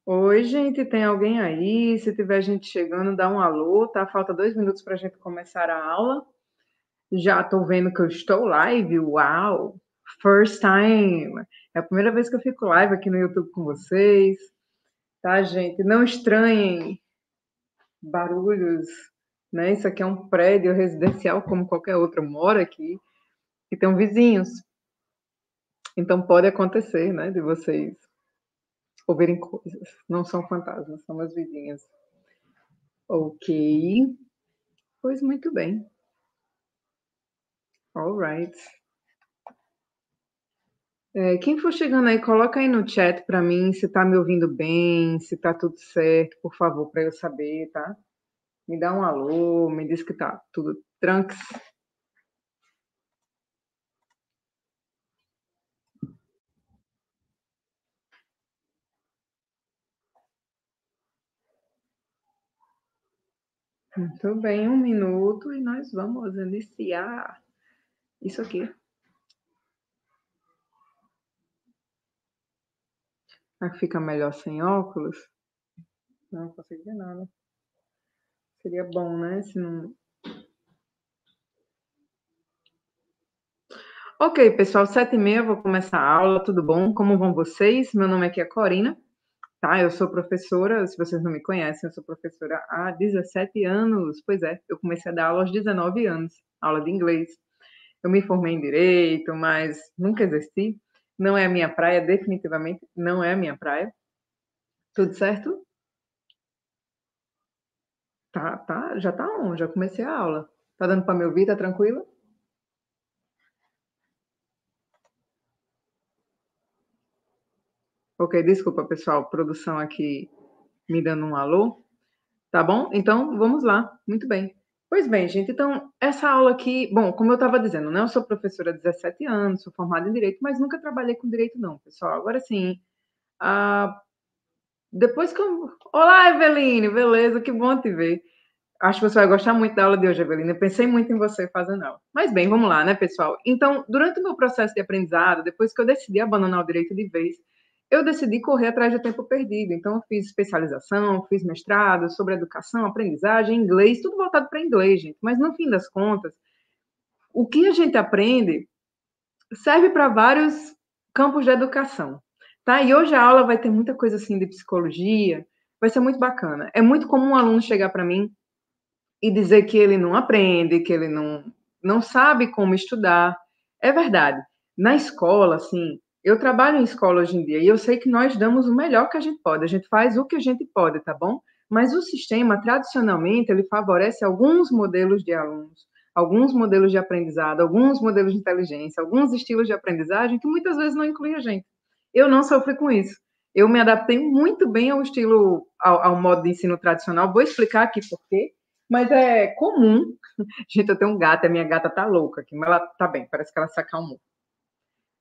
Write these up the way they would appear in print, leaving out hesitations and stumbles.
Oi, gente, tem alguém aí? Se tiver gente chegando, dá um alô, tá? Falta 2 minutos para a gente começar a aula. Já tô vendo que eu estou live, uau! First time! É a primeira vez que eu fico live aqui no YouTube com vocês, tá, gente? Não estranhem barulhos, né? Isso aqui é um prédio residencial como qualquer outro, eu moro aqui e tem vizinhos. Então pode acontecer, né, de vocês ouvirem coisas. Não são fantasmas, são meus vizinhos. Ok. Pois muito bem. Alright. Quem for chegando aí, coloca aí no chat para mim se tá me ouvindo bem, se tá tudo certo, por favor, para eu saber, tá? Me dá um alô, me diz que tá tudo tranks. Muito bem, 1 minuto e nós vamos iniciar isso aqui. Aqui fica melhor sem óculos? Não consigo ver nada. Seria bom, né? Se não... Ok, pessoal, 7h30, vou começar a aula, tudo bom? Como vão vocês? Meu nome aqui é Corina, tá? Eu sou professora, se vocês não me conhecem, eu sou professora há 17 anos. Pois é, eu comecei a dar aula aos 19 anos, aula de inglês. Eu me formei em Direito, mas nunca exerci. Não é a minha praia, definitivamente não é a minha praia. Tudo certo? Tá, já tá on, já comecei a aula. Tá dando para me ouvir, tá tranquilo? Ok, desculpa, pessoal, produção aqui me dando um alô. Tá bom? Então, vamos lá. Muito bem. Pois bem, gente, então, essa aula aqui, bom, como eu estava dizendo, né, eu sou professora há 17 anos, sou formada em Direito, mas nunca trabalhei com Direito não, pessoal. Agora sim, ah, depois que eu... Olá, Eveline, beleza, que bom te ver. Acho que você vai gostar muito da aula de hoje, Eveline. Eu pensei muito em você fazendo aula. Mas bem, vamos lá, né, pessoal? Então, durante o meu processo de aprendizado, depois que eu decidi abandonar o direito de vez, eu decidi correr atrás do tempo perdido. Então, eu fiz especialização, fiz mestrado sobre educação, aprendizagem, inglês, tudo voltado para inglês, gente. Mas, no fim das contas, o que a gente aprende serve para vários campos de educação, tá? E hoje a aula vai ter muita coisa assim de psicologia, vai ser muito bacana. É muito comum um aluno chegar para mim e dizer que ele não aprende, que ele não sabe como estudar. É verdade. Na escola, assim, eu trabalho em escola hoje em dia e eu sei que nós damos o melhor que a gente pode, a gente faz o que a gente pode, tá bom? Mas o sistema, tradicionalmente, ele favorece alguns modelos de alunos, alguns modelos de aprendizado, alguns modelos de inteligência, alguns estilos de aprendizagem que muitas vezes não incluem a gente. Eu não sofri com isso. Eu me adaptei muito bem ao estilo, ao modo de ensino tradicional. Vou explicar aqui por quê. Mas é comum. Gente, eu tenho um gato, a minha gata tá louca aqui, mas ela tá bem, parece que ela se acalmou.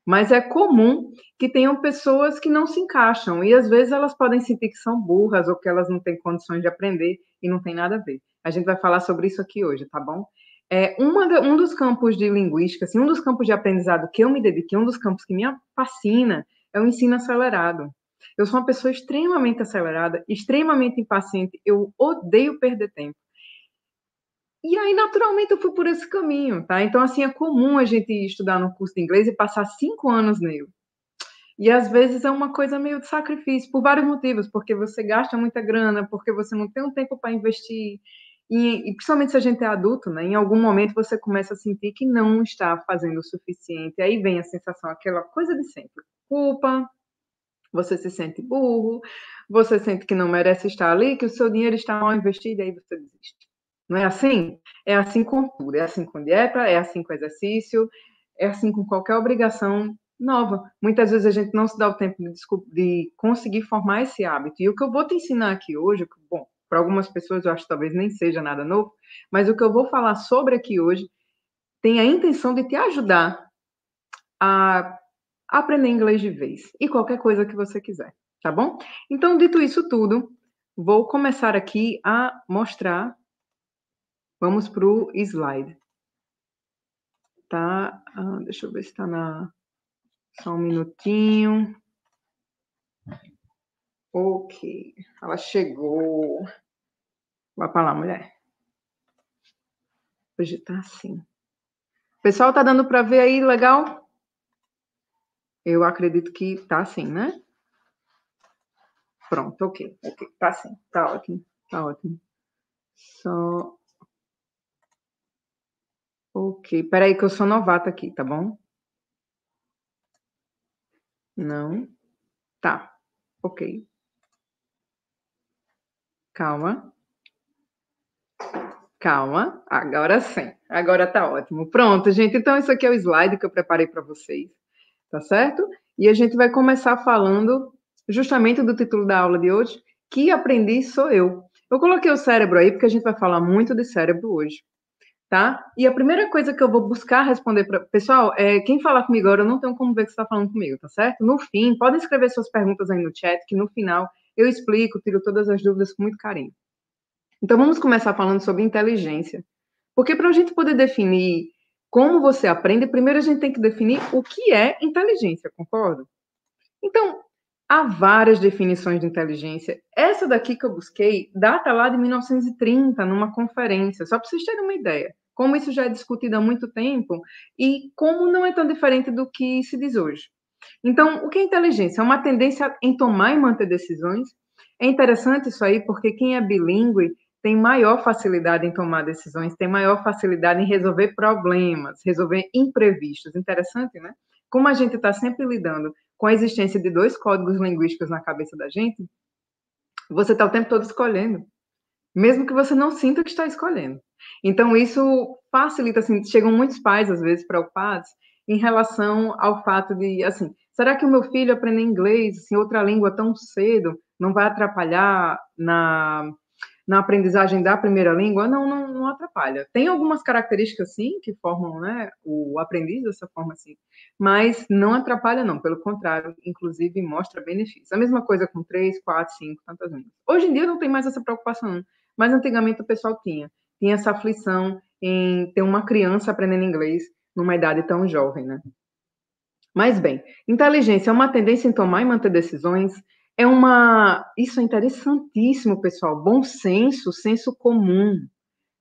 Mas é comum que tenham pessoas que não se encaixam, e às vezes elas podem sentir que são burras ou que elas não têm condições de aprender, e não tem nada a ver. A gente vai falar sobre isso aqui hoje, tá bom? Um dos campos de linguística, assim, um dos campos de aprendizado que eu me dediquei, um dos campos que me fascina, é o ensino acelerado. Eu sou uma pessoa extremamente acelerada, extremamente impaciente, eu odeio perder tempo. E aí, naturalmente, eu fui por esse caminho, tá? Então, assim, é comum a gente estudar no curso de inglês e passar 5 anos nele. E às vezes é uma coisa meio de sacrifício, por vários motivos, porque você gasta muita grana, porque você não tem um tempo para investir, e principalmente se a gente é adulto, né? Em algum momento você começa a sentir que não está fazendo o suficiente. Aí vem a sensação, aquela coisa de sempre: culpa, você se sente burro, você sente que não merece estar ali, que o seu dinheiro está mal investido, e aí você desiste. Não é assim? É assim com tudo. É assim com dieta, é assim com exercício, é assim com qualquer obrigação nova. Muitas vezes a gente não se dá o tempo de conseguir formar esse hábito. E o que eu vou te ensinar aqui hoje, bom, para algumas pessoas eu acho que talvez nem seja nada novo, mas o que eu vou falar sobre aqui hoje tem a intenção de te ajudar a aprender inglês de vez e qualquer coisa que você quiser, tá bom? Então, dito isso tudo, vou começar aqui a mostrar. Vamos para o slide. Tá? Deixa eu ver se está na. Só um minutinho. Ok, ela chegou. Vai pra lá, mulher. Hoje tá assim. Pessoal, tá dando para ver aí, legal? Eu acredito que tá assim, né? Pronto, ok, tá assim, tá ótimo, tá ótimo. Só... Ok, peraí que eu sou novata aqui, tá bom? Não, tá, ok. Calma, calma, agora sim, agora tá ótimo. Pronto, gente, então isso aqui é o slide que eu preparei para vocês, tá certo? E a gente vai começar falando justamente do título da aula de hoje, que aprendiz sou eu. Eu coloquei o cérebro aí porque a gente vai falar muito de cérebro hoje. Tá? E a primeira coisa que eu vou buscar responder para pessoal é quem falar comigo agora, eu não tenho como ver que você está falando comigo, tá certo? No fim, podem escrever suas perguntas aí no chat, que no final eu explico, tiro todas as dúvidas com muito carinho. Então vamos começar falando sobre inteligência. Porque para a gente poder definir como você aprende, primeiro a gente tem que definir o que é inteligência, concorda? Então, há várias definições de inteligência. Essa daqui que eu busquei data lá de 1930, numa conferência, só para vocês terem uma ideia. Como isso já é discutido há muito tempo e como não é tão diferente do que se diz hoje. Então, o que é inteligência? É uma tendência em tomar e manter decisões. É interessante isso aí, porque quem é bilíngue tem maior facilidade em tomar decisões, tem maior facilidade em resolver problemas, resolver imprevistos. Interessante, né? Como a gente está sempre lidando com a existência de dois códigos linguísticos na cabeça da gente, você está o tempo todo escolhendo, mesmo que você não sinta que está escolhendo. Então, isso facilita, assim, chegam muitos pais, às vezes, preocupados em relação ao fato de, assim, será que o meu filho aprender inglês, assim, outra língua tão cedo, não vai atrapalhar na aprendizagem da primeira língua? Não, não atrapalha. Tem algumas características, sim, que formam, né, o aprendiz dessa forma, assim, mas não atrapalha, não. Pelo contrário, inclusive mostra benefícios. A mesma coisa com 3, 4, 5, tantas línguas. Hoje em dia não tem mais essa preocupação, não. Mas antigamente o pessoal tinha. Tinha essa aflição em ter uma criança aprendendo inglês numa idade tão jovem, né? Mas bem, inteligência é uma tendência em tomar e manter decisões, isso é interessantíssimo, pessoal, bom senso, senso comum,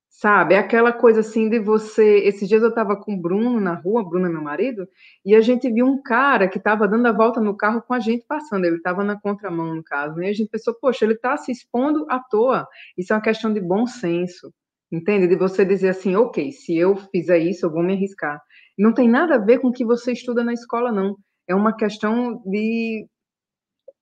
sabe? É aquela coisa assim de você, esses dias eu estava com o Bruno na rua, Bruno é meu marido, e a gente viu um cara que estava dando a volta no carro com a gente passando, ele estava na contramão no caso, né? E a gente pensou, poxa, ele está se expondo à toa, isso é uma questão de bom senso, entende? De você dizer assim, ok, se eu fizer isso, eu vou me arriscar. Não tem nada a ver com o que você estuda na escola, não. É uma questão de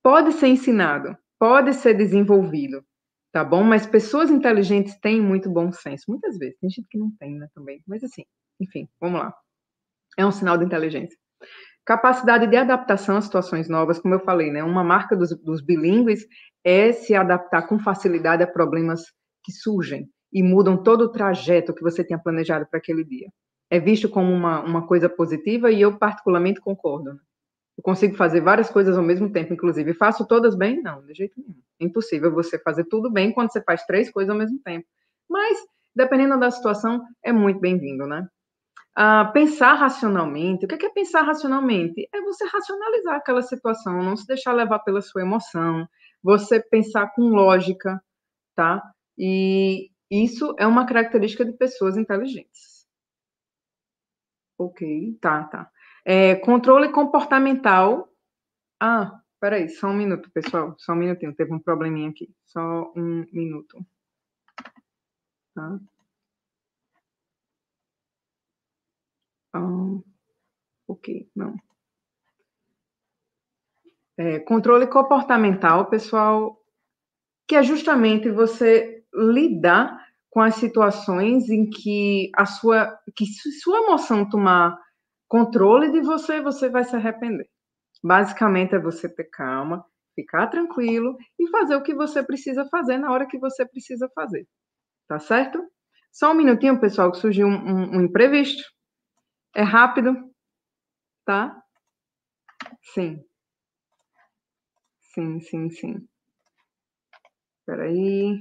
pode ser ensinado, pode ser desenvolvido, tá bom? Mas pessoas inteligentes têm muito bom senso, muitas vezes. Tem gente que não tem, né, também. Mas assim, enfim, vamos lá. É um sinal de inteligência. Capacidade de adaptação a situações novas, como eu falei, né? Uma marca dos bilíngues é se adaptar com facilidade a problemas que surgem e mudam todo o trajeto que você tinha planejado para aquele dia. É visto como uma coisa positiva e eu particularmente concordo. Eu consigo fazer várias coisas ao mesmo tempo, inclusive. Faço todas bem? Não, de jeito nenhum. É impossível você fazer tudo bem quando você faz três coisas ao mesmo tempo. Mas, dependendo da situação, é muito bem-vindo, né? Pensar racionalmente. O que é pensar racionalmente? É você racionalizar aquela situação, não se deixar levar pela sua emoção, você pensar com lógica, tá? E isso é uma característica de pessoas inteligentes. Ok, tá. Controle comportamental. Peraí, só um minuto, pessoal. Só um minutinho, teve um probleminha aqui. Só um minuto. Tá? Ok, não. Controle comportamental, pessoal, que é justamente você lidar com as situações em que se sua emoção tomar controle de você, você vai se arrepender. Basicamente é você ter calma, ficar tranquilo e fazer o que você precisa fazer na hora que você precisa fazer. Tá certo? Só um minutinho, pessoal, que surgiu um imprevisto. É rápido, tá? Sim. Peraí.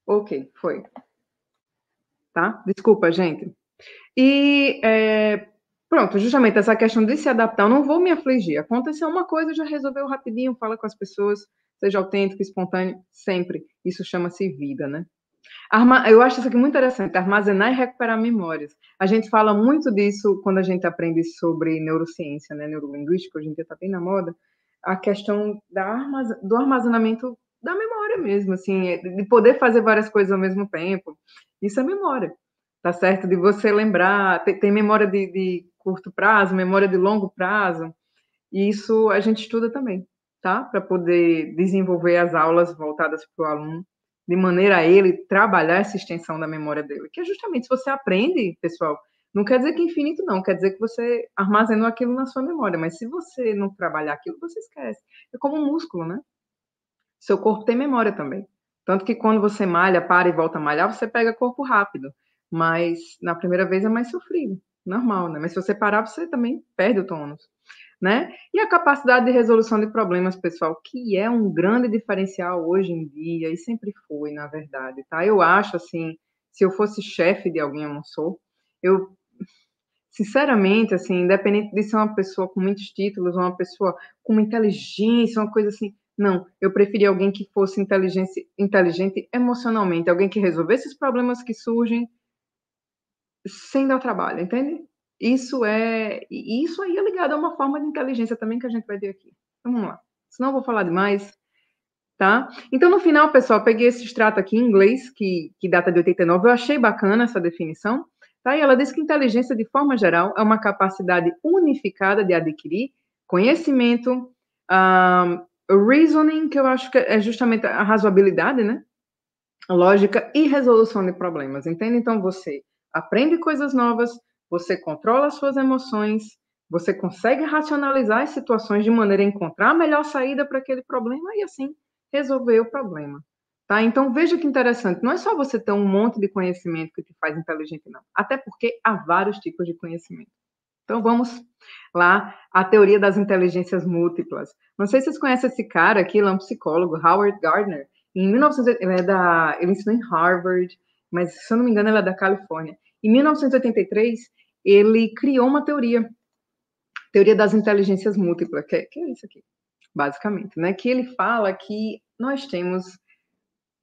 Ok, foi. Tá? Desculpa, gente. E pronto, justamente essa questão de se adaptar, eu não vou me afligir. Aconteceu uma coisa, já resolveu rapidinho, fala com as pessoas, seja autêntico, espontâneo, sempre. Isso chama-se vida, né? Eu acho isso aqui muito interessante, armazenar e recuperar memórias. A gente fala muito disso quando a gente aprende sobre neurociência, né, neurolinguística, hoje em dia está bem na moda, a questão do armazenamento da memória mesmo, assim, de poder fazer várias coisas ao mesmo tempo. Isso é memória, tá certo? De você lembrar, tem memória de curto prazo, memória de longo prazo, e isso a gente estuda também, tá? Para poder desenvolver as aulas voltadas para o aluno, de maneira a ele trabalhar essa extensão da memória dele. Que é justamente, se você aprende, pessoal, não quer dizer que é infinito, não. Quer dizer que você armazenou aquilo na sua memória. Mas se você não trabalhar aquilo, você esquece. É como um músculo, né? Seu corpo tem memória também. Tanto que quando você malha, para e volta a malhar, você pega corpo rápido. Mas na primeira vez é mais sofrido. Normal, né? Mas se você parar, você também perde o tônus, né? E a capacidade de resolução de problemas, pessoal, que é um grande diferencial hoje em dia, e sempre foi, na verdade, tá? Eu acho, assim, se eu fosse chefe de alguém, eu não sou, eu, sinceramente, assim, independente de ser uma pessoa com muitos títulos, uma pessoa com uma inteligência, uma coisa assim, não, eu preferia alguém que fosse inteligente emocionalmente, alguém que resolvesse os problemas que surgem sem dar trabalho, entende? Isso aí é ligado a uma forma de inteligência também que a gente vai ver aqui. Então, vamos lá. Senão eu vou falar demais, tá? Então, no final, pessoal, eu peguei esse extrato aqui em inglês, que data de 89, eu achei bacana essa definição, tá? E ela diz que inteligência, de forma geral, é uma capacidade unificada de adquirir conhecimento, reasoning, que eu acho que é justamente a razoabilidade, né? Lógica e resolução de problemas, entende? Então você aprende coisas novas, você controla as suas emoções, você consegue racionalizar as situações de maneira a encontrar a melhor saída para aquele problema e assim resolver o problema. Tá? Então veja que interessante, não é só você ter um monte de conhecimento que te faz inteligente, não. Até porque há vários tipos de conhecimento. Então vamos lá, a teoria das inteligências múltiplas. Não sei se vocês conhecem esse cara aqui, ele é um psicólogo, Howard Gardner. Em 1900, ele ensinou em Harvard, mas se eu não me engano ele é da Califórnia. Em 1983, ele criou uma teoria das inteligências múltiplas, que é isso aqui, basicamente, né? Que ele fala que nós temos,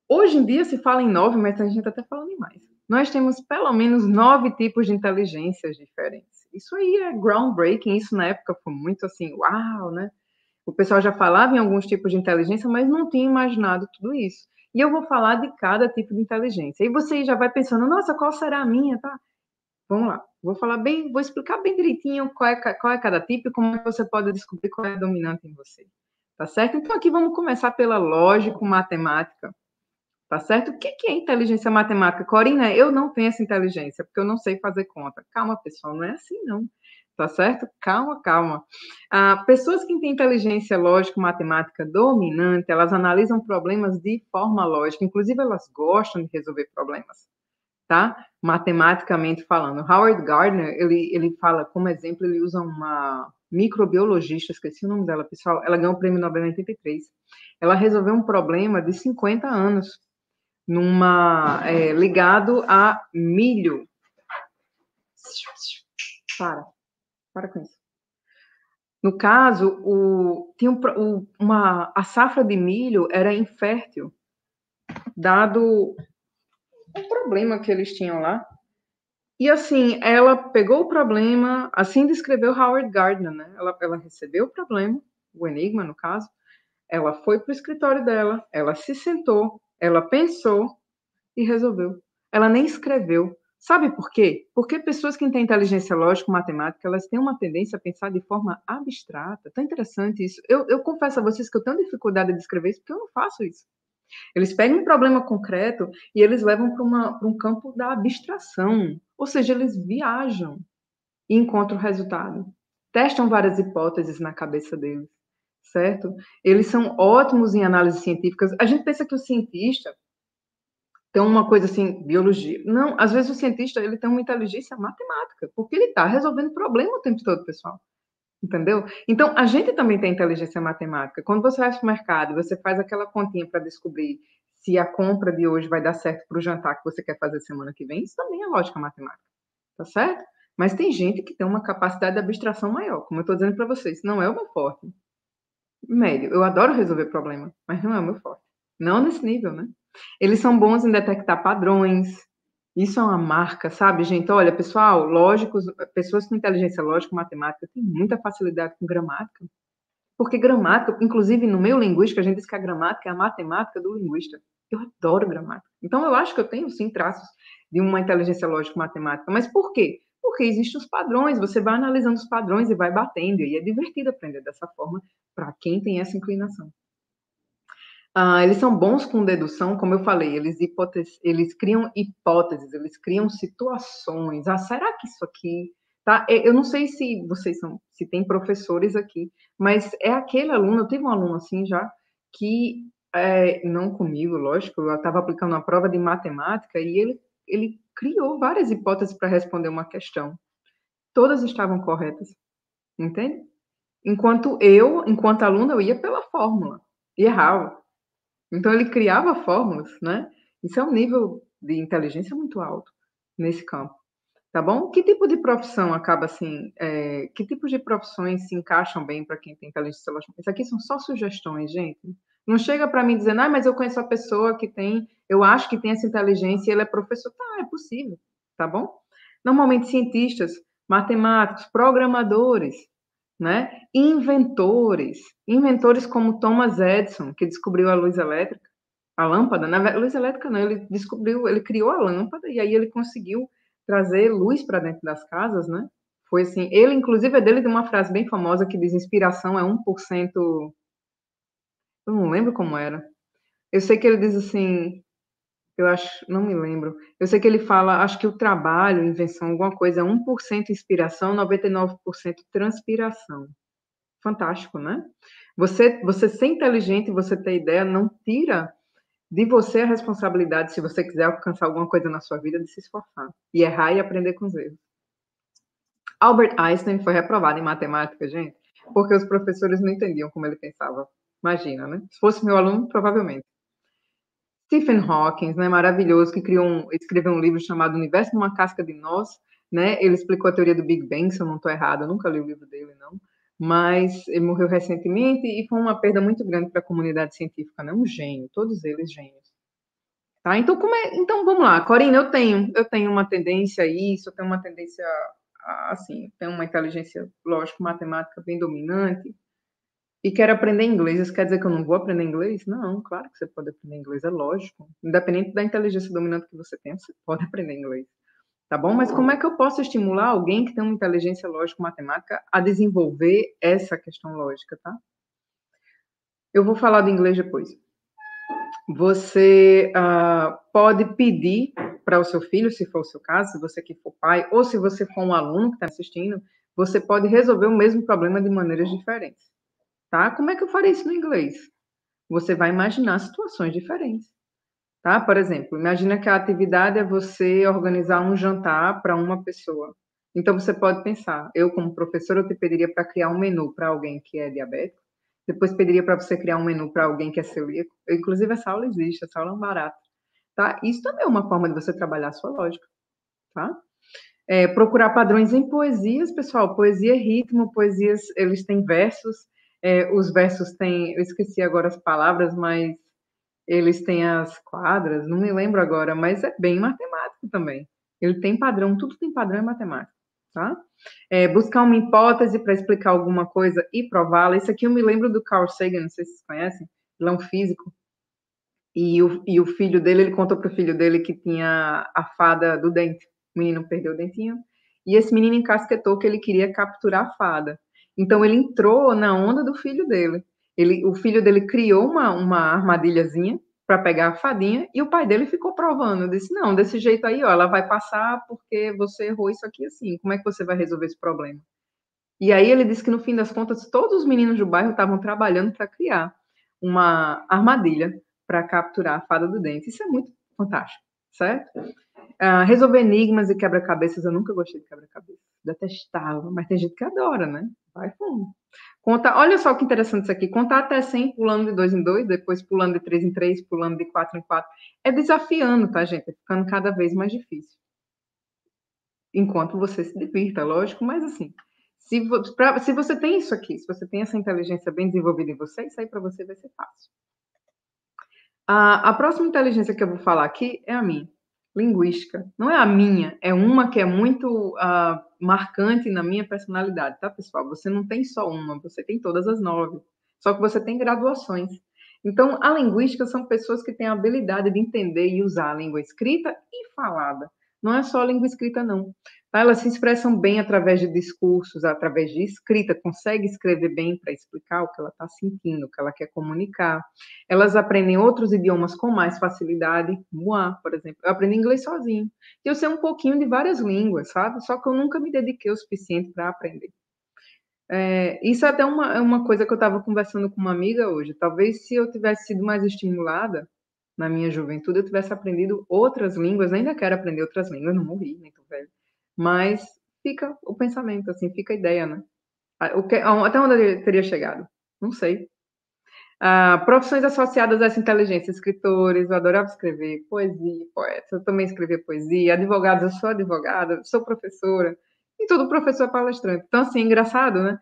hoje em dia se fala em 9, mas a gente até falando em mais. Nós temos pelo menos 9 tipos de inteligências diferentes. Isso aí é groundbreaking, isso na época foi muito assim, uau, né? O pessoal já falava em alguns tipos de inteligência, mas não tinha imaginado tudo isso. E eu vou falar de cada tipo de inteligência. E você já vai pensando, nossa, qual será a minha, tá? Vamos lá. Vou explicar bem direitinho qual é cada tipo e como é que você pode descobrir qual é a dominante em você. Tá certo? Então aqui vamos começar pela lógico-matemática. Tá certo? O que é inteligência matemática? Corina, eu não tenho essa inteligência, porque eu não sei fazer conta. Calma, pessoal, não é assim, não. Tá certo? Calma, calma. Pessoas que têm inteligência lógico-matemática dominante, elas analisam problemas de forma lógica, inclusive elas gostam de resolver problemas, tá? Matematicamente falando. Howard Gardner, ele fala, como exemplo, ele usa uma microbiologista, esqueci o nome dela, pessoal, ela ganhou o prêmio Nobel em 83. Ela resolveu um problema de 50 anos, ligado a milho. Para com isso. No caso, a safra de milho era infértil, dado o problema que eles tinham lá. E assim, ela pegou o problema, assim descreveu Howard Gardner, né? Ela recebeu o problema, o enigma no caso, ela foi para o escritório dela, ela se sentou, ela pensou e resolveu. Ela nem escreveu. Sabe por quê? Porque pessoas que têm inteligência lógica, matemática, elas têm uma tendência a pensar de forma abstrata. Tão interessante isso. Eu confesso a vocês que eu tenho dificuldade de descrever isso, porque eu não faço isso. Eles pegam um problema concreto e eles levam para um campo da abstração. Ou seja, eles viajam e encontram o resultado. Testam várias hipóteses na cabeça deles, certo? Eles são ótimos em análises científicas. A gente pensa que o cientista tem uma coisa assim, biologia. Não, às vezes o cientista ele tem uma inteligência matemática, porque ele está resolvendo problema o tempo todo, pessoal. Entendeu? Então, a gente também tem inteligência matemática. Quando você vai para o mercado, você faz aquela continha para descobrir se a compra de hoje vai dar certo para o jantar que você quer fazer semana que vem, isso também é lógica matemática, tá certo? Mas tem gente que tem uma capacidade de abstração maior, como eu estou dizendo para vocês, não é o meu forte. Médio. Eu adoro resolver problema, mas não é o meu forte. Não nesse nível, né. Eles são bons em detectar padrões, isso é uma marca, sabe, gente. Olha, pessoal, lógicos pessoas com inteligência lógica, matemática, têm muita facilidade com gramática, porque gramática, inclusive no meio linguístico, a gente diz que a gramática é a matemática do linguista. Eu adoro gramática. Então eu acho que eu tenho sim traços de uma inteligência lógica matemática, mas por quê? Porque existem os padrões, você vai analisando os padrões e vai batendo, e é divertido aprender dessa forma para quem tem essa inclinação. Eles são bons com dedução, como eu falei, eles criam hipóteses, eles criam situações. "Ah, será que isso aqui", tá, eu não sei se tem professores aqui, mas é aquele aluno, eu tive um aluno assim já, que, não comigo, lógico, eu estava aplicando uma prova de matemática e ele criou várias hipóteses para responder uma questão. Todas estavam corretas, entende? Enquanto aluna, eu ia pela fórmula e errava. Então ele criava fórmulas, né. Isso é um nível de inteligência muito alto nesse campo, tá bom? Que tipo de profissão acaba assim, que tipos de profissões se encaixam bem para quem tem inteligência lógica? Isso aqui são só sugestões, gente. Não chega para mim dizendo: "Ah, mas eu conheço a pessoa que tem eu acho que tem essa inteligência e ele é professor". Tá, é possível, tá bom? Normalmente cientistas, matemáticos, programadores, né, inventores como Thomas Edison, que descobriu a luz elétrica, a lâmpada, na ve luz elétrica não, ele criou a lâmpada e aí ele conseguiu trazer luz para dentro das casas, né. Foi assim, ele inclusive é dele tem uma frase bem famosa que diz: "Inspiração é 1%". Eu não lembro como era. Eu sei que ele diz assim, eu acho, não me lembro. Eu sei que ele fala, acho que o trabalho, invenção, alguma coisa, é 1% inspiração, 99% transpiração. Fantástico, né. Você ser inteligente e você ter ideia não tira de você a responsabilidade, se você quiser alcançar alguma coisa na sua vida, de se esforçar, e errar e aprender com os erros. Albert Einstein foi reprovado em matemática, gente, porque os professores não entendiam como ele pensava. Imagina, né. Se fosse meu aluno, provavelmente. Stephen Hawking, né, maravilhoso, que escreveu um livro chamado Universo numa Casca de Nós, né, ele explicou a teoria do Big Bang, se eu não estou errada, eu nunca li o livro dele não, mas ele morreu recentemente e foi uma perda muito grande para a comunidade científica, né, um gênio, todos eles gênios. Tá, então vamos lá, Corina, eu tenho uma tendência a isso, eu tenho uma tendência a assim, tenho uma inteligência lógico-matemática bem dominante, e quero aprender inglês. Isso quer dizer que eu não vou aprender inglês? Não, claro que você pode aprender inglês, é lógico. Independente da inteligência dominante que você tenha, você pode aprender inglês, tá bom? Mas como é que eu posso estimular alguém que tem uma inteligência lógico-matemática a desenvolver essa questão lógica, tá? Eu vou falar do inglês depois. Você, pode pedir para o seu filho, se for o seu caso, se você que for pai, ou se você for um aluno que está assistindo, você pode resolver o mesmo problema de maneiras diferentes, tá? Como é que eu faria isso no inglês? Você vai imaginar situações diferentes, tá? Por exemplo, imagina que a atividade é você organizar um jantar para uma pessoa. Então você pode pensar, eu como professora, eu te pediria para criar um menu para alguém que é diabético, depois pediria para você criar um menu para alguém que é celíaco. Inclusive essa aula existe, essa aula é um barato, tá? Isso também é uma forma de você trabalhar a sua lógica, tá? Procurar padrões em poesias, pessoal, poesia é ritmo, poesias, eles têm versos, os versos têm, eu esqueci agora as palavras, mas eles têm as quadras, não me lembro agora, mas é bem matemático também. Ele tem padrão, tudo tem padrão em matemática, tá? Buscar uma hipótese para explicar alguma coisa e prová-la. Isso aqui eu me lembro do Carl Sagan, não sei se vocês conhecem, ele é um físico, e o filho dele, ele contou para o filho dele que tinha a fada do dente. O menino perdeu o dentinho, e esse menino encasquetou que ele queria capturar a fada. Então ele entrou na onda do filho dele. O filho dele criou uma armadilhazinha para pegar a fadinha, e o pai dele ficou provando. Disse: "Não, desse jeito aí, ó, ela vai passar porque você errou isso aqui assim. Como é que você vai resolver esse problema?" E aí ele disse que no fim das contas todos os meninos do bairro estavam trabalhando para criar uma armadilha para capturar a fada do dente. Isso é muito fantástico, certo? Resolver enigmas e quebra-cabeças, eu nunca gostei de quebra-cabeça, detestava, mas tem gente que adora, né? Vai fundo. Olha só que interessante isso aqui, contar até 100 pulando de 2 em 2, depois pulando de 3 em 3, pulando de 4 em 4. É desafiando, tá, gente? É ficando cada vez mais difícil. Enquanto você se divirta, lógico, mas assim, Se você tem isso aqui, se você tem essa inteligência bem desenvolvida em você, isso aí para você vai ser fácil. A próxima inteligência que eu vou falar aqui é a minha, linguística. Não é a minha, é uma que é muito marcante na minha personalidade, tá, pessoal? Você não tem só uma, você tem todas as 9. Só que você tem graduações. Então, a linguística são pessoas que têm a habilidade de entender e usar a língua escrita e falada. Não é só a língua escrita, não. Tá? Elas se expressam bem através de discursos, através de escrita, consegue escrever bem para explicar o que ela está sentindo, o que ela quer comunicar. Elas aprendem outros idiomas com mais facilidade. Moi, por exemplo, eu aprendi inglês sozinho. E eu sei um pouquinho de várias línguas, sabe? Só que eu nunca me dediquei o suficiente para aprender. Isso é até uma coisa que eu estava conversando com uma amiga hoje. Talvez se eu tivesse sido mais estimulada na minha juventude, eu tivesse aprendido outras línguas. Ainda quero aprender outras línguas, não morri, nem tô velho. Mas fica o pensamento, assim, fica a ideia, né? Até onde eu teria chegado? Não sei. Profissões associadas a essa inteligência, escritores, eu adorava escrever, poesia, poetas, eu também escrevia poesia, advogados, eu sou advogada, sou professora, e todo professor é palestrante. Então, assim, é engraçado, né?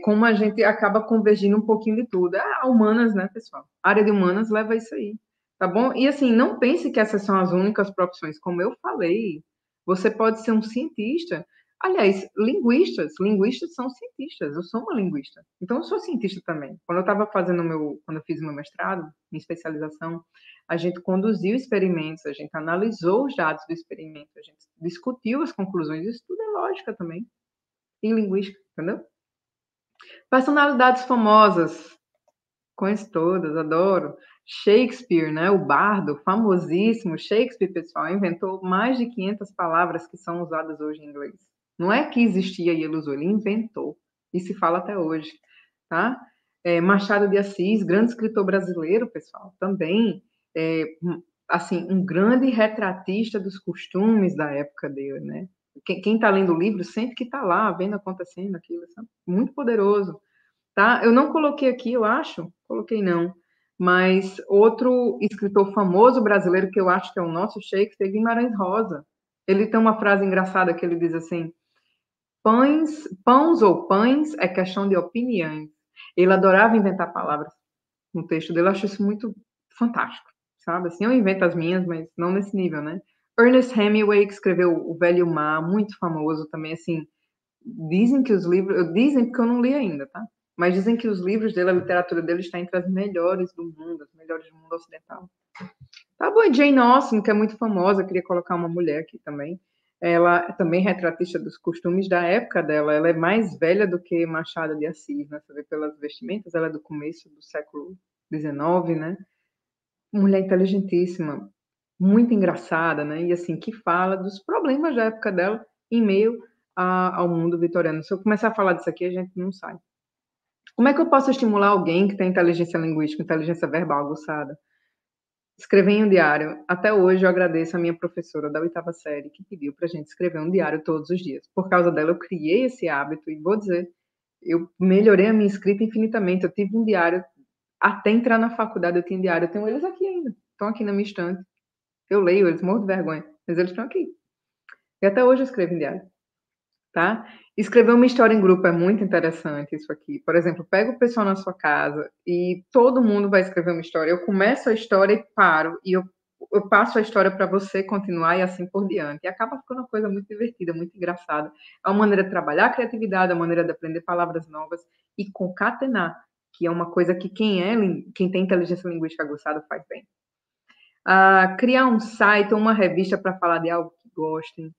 Como a gente acaba convergindo um pouquinho de tudo. Humanas, né, pessoal? A área de humanas leva isso aí, tá bom? E, assim, não pense que essas são as únicas profissões. Como eu falei, você pode ser um cientista. Aliás, linguistas são cientistas, eu sou uma linguista, então eu sou cientista também. Quando eu fiz meu mestrado, minha especialização, a gente conduziu experimentos, a gente analisou os dados do experimento, a gente discutiu as conclusões, isso tudo é lógica também, em linguística, entendeu? Personalidades famosas, conheço todas, adoro. Shakespeare, né, o bardo, famosíssimo. Shakespeare, pessoal, inventou mais de 500 palavras que são usadas hoje em inglês. Não é que existia e ele usou, ele inventou. E se fala até hoje, tá? Machado de Assis, grande escritor brasileiro, pessoal, também, assim, um grande retratista dos costumes da época dele, né? Quem está lendo o livro sente que está lá, vendo acontecendo aquilo, sabe? Muito poderoso. Tá? Eu não coloquei aqui, eu acho, coloquei não, mas outro escritor famoso brasileiro que eu acho que é o nosso Shakespeare, Guimarães Rosa. Ele tem uma frase engraçada que ele diz assim: pães ou pães é questão de opiniões. Ele adorava inventar palavras no texto dele, eu acho isso muito fantástico, sabe? Assim, eu invento as minhas, mas não nesse nível, né? Ernest Hemingway, que escreveu O Velho Mar, muito famoso também, assim, dizem porque eu não li ainda, tá? Mas dizem que os livros dele, a literatura dele está entre as melhores do mundo, as melhores do mundo ocidental. Tá bom, e Jane Austen, que é muito famosa, eu queria colocar uma mulher aqui também. Ela é também retratista dos costumes da época dela. Ela é mais velha do que Machado de Assis, né? Você vê pelas vestimentas, ela é do começo do século XIX, né? Mulher inteligentíssima, muito engraçada, né? E assim, que fala dos problemas da época dela em meio ao mundo vitoriano. Se eu começar a falar disso aqui, a gente não sai. Como é que eu posso estimular alguém que tem inteligência linguística, inteligência verbal aguçada? Escrever em um diário. Até hoje eu agradeço a minha professora da 8ª série que pediu para a gente escrever um diário todos os dias. Por causa dela eu criei esse hábito e vou dizer, eu melhorei a minha escrita infinitamente. Eu tive um diário, até entrar na faculdade eu tinha diário. Eu tenho eles aqui ainda, estão aqui na minha estante. Eu leio eles, morro de vergonha, mas eles estão aqui. E até hoje eu escrevo em diário, tá? Escrever uma história em grupo é muito interessante isso aqui. Por exemplo, pega o pessoal na sua casa e todo mundo vai escrever uma história. Eu começo a história e paro, e eu passo a história para você continuar e assim por diante. E acaba ficando uma coisa muito divertida, muito engraçada. É uma maneira de trabalhar a criatividade, é uma maneira de aprender palavras novas e concatenar, que é uma coisa que quem tem inteligência linguística aguçada faz bem. Criar um site ou uma revista para falar de algo que gostem.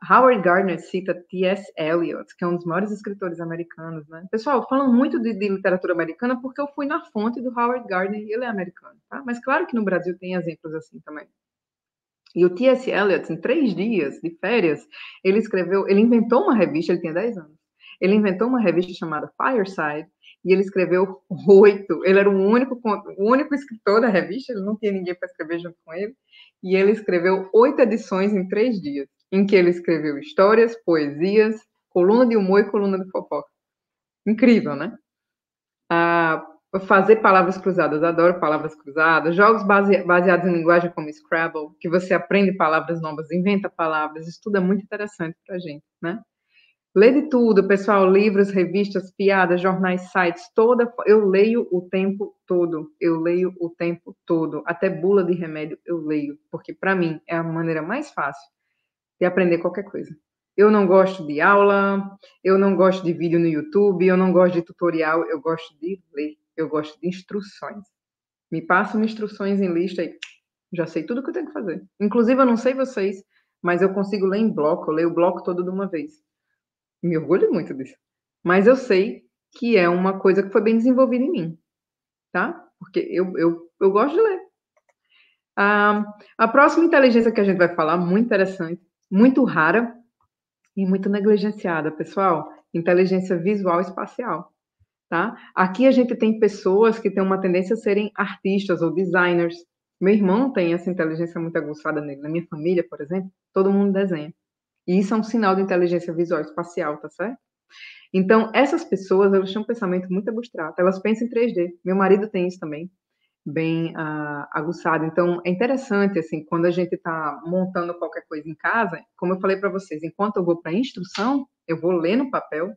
Howard Gardner cita T.S. Eliot, que é um dos maiores escritores americanos, né? Pessoal, falam muito de literatura americana porque eu fui na fonte do Howard Gardner e ele é americano, tá? Mas claro que no Brasil tem exemplos assim também. E o T.S. Eliot, em 3 dias de férias, ele inventou uma revista, ele tinha 10 anos. Ele inventou uma revista chamada Fireside, e ele escreveu 8. Ele era o único escritor da revista, ele não tinha ninguém para escrever junto com ele. E ele escreveu 8 edições em 3 dias, em que ele escreveu histórias, poesias, coluna de humor e coluna de fofoca. Incrível, né? Fazer palavras cruzadas, adoro palavras cruzadas. Jogos baseados em linguagem como Scrabble, que você aprende palavras novas, inventa palavras, isso tudo é muito interessante para a gente, né? Lê de tudo, pessoal, livros, revistas, piadas, jornais, sites, eu leio o tempo todo, eu leio o tempo todo, até bula de remédio eu leio, porque para mim é a maneira mais fácil de aprender qualquer coisa. Eu não gosto de aula, eu não gosto de vídeo no YouTube, eu não gosto de tutorial, eu gosto de ler, eu gosto de instruções. Me passam instruções em lista e já sei tudo o que eu tenho que fazer. Inclusive, eu não sei vocês, mas eu consigo ler em bloco, eu leio o bloco todo de uma vez. Me orgulho muito disso. Mas eu sei que é uma coisa que foi bem desenvolvida em mim, tá? Porque eu gosto de ler. A próxima inteligência que a gente vai falar, muito interessante, muito rara e muito negligenciada, pessoal, inteligência visual espacial, tá? Aqui a gente tem pessoas que têm uma tendência a serem artistas ou designers. Meu irmão tem essa inteligência muito aguçada nele. Na minha família, por exemplo, todo mundo desenha. E isso é um sinal de inteligência visual espacial, tá certo? Então, essas pessoas, elas têm um pensamento muito abstrato, elas pensam em 3D. Meu marido tem isso também, bem aguçado. Então, é interessante, assim, quando a gente está montando qualquer coisa em casa, como eu falei para vocês, enquanto eu vou para a instrução, eu vou ler no papel,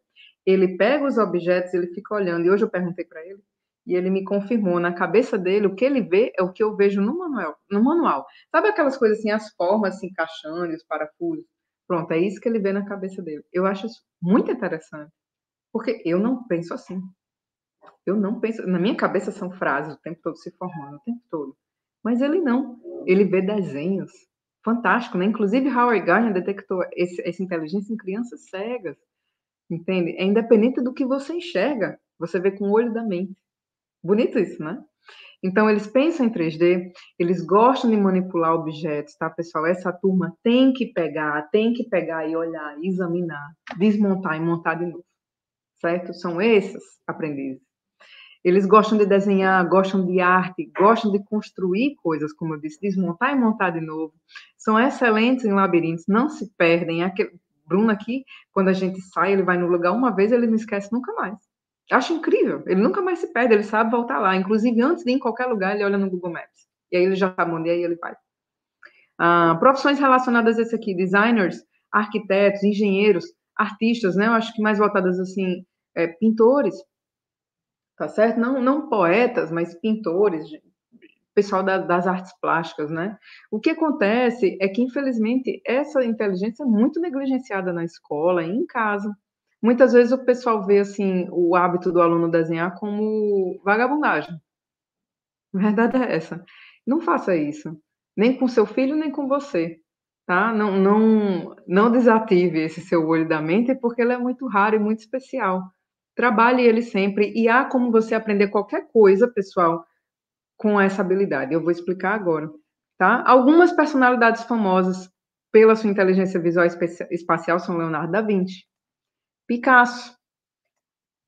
ele pega os objetos, ele fica olhando. E hoje eu perguntei para ele, e ele me confirmou, na cabeça dele, o que ele vê é o que eu vejo no manual. No manual. Sabe aquelas coisas assim, as formas se encaixando, os parafusos? Pronto, é isso que ele vê na cabeça dele. Eu acho isso muito interessante. Porque eu não penso assim. Eu não penso. Na minha cabeça são frases o tempo todo se formando, o tempo todo. Mas ele não. Ele vê desenhos. Fantástico, né? Inclusive, Howard Gardner detectou essa inteligência em crianças cegas. Entende? É independente do que você enxerga. Você vê com o olho da mente. Bonito isso, né? Então, eles pensam em 3D, eles gostam de manipular objetos, tá, pessoal? Essa turma tem que pegar e olhar, examinar, desmontar e montar de novo, certo? São esses aprendizes. Eles gostam de desenhar, gostam de arte, gostam de construir coisas, como eu disse, desmontar e montar de novo. São excelentes em labirintos, não se perdem. Bruno aqui, quando a gente sai, ele vai no lugar uma vez, ele não esquece nunca mais. Acho incrível, ele nunca mais se perde, ele sabe voltar lá. Inclusive, antes de ir em qualquer lugar, ele olha no Google Maps. E aí ele já sabe onde é e ele vai. Profissões relacionadas a esse aqui, designers, arquitetos, engenheiros, artistas, né? Eu acho que mais voltadas assim, pintores, tá certo? Não poetas, mas pintores, pessoal das artes plásticas, né? O que acontece é que, infelizmente, essa inteligência é muito negligenciada na escola e em casa. Muitas vezes o pessoal vê, assim, o hábito do aluno desenhar como vagabundagem. A verdade é essa. Não faça isso. Nem com seu filho, nem com você, tá? Não desative esse seu olho da mente, porque ele é muito raro e muito especial. Trabalhe ele sempre e há como você aprender qualquer coisa, pessoal, com essa habilidade. Eu vou explicar agora, tá? Algumas personalidades famosas pela sua inteligência visual espacial são Leonardo da Vinci, Picasso,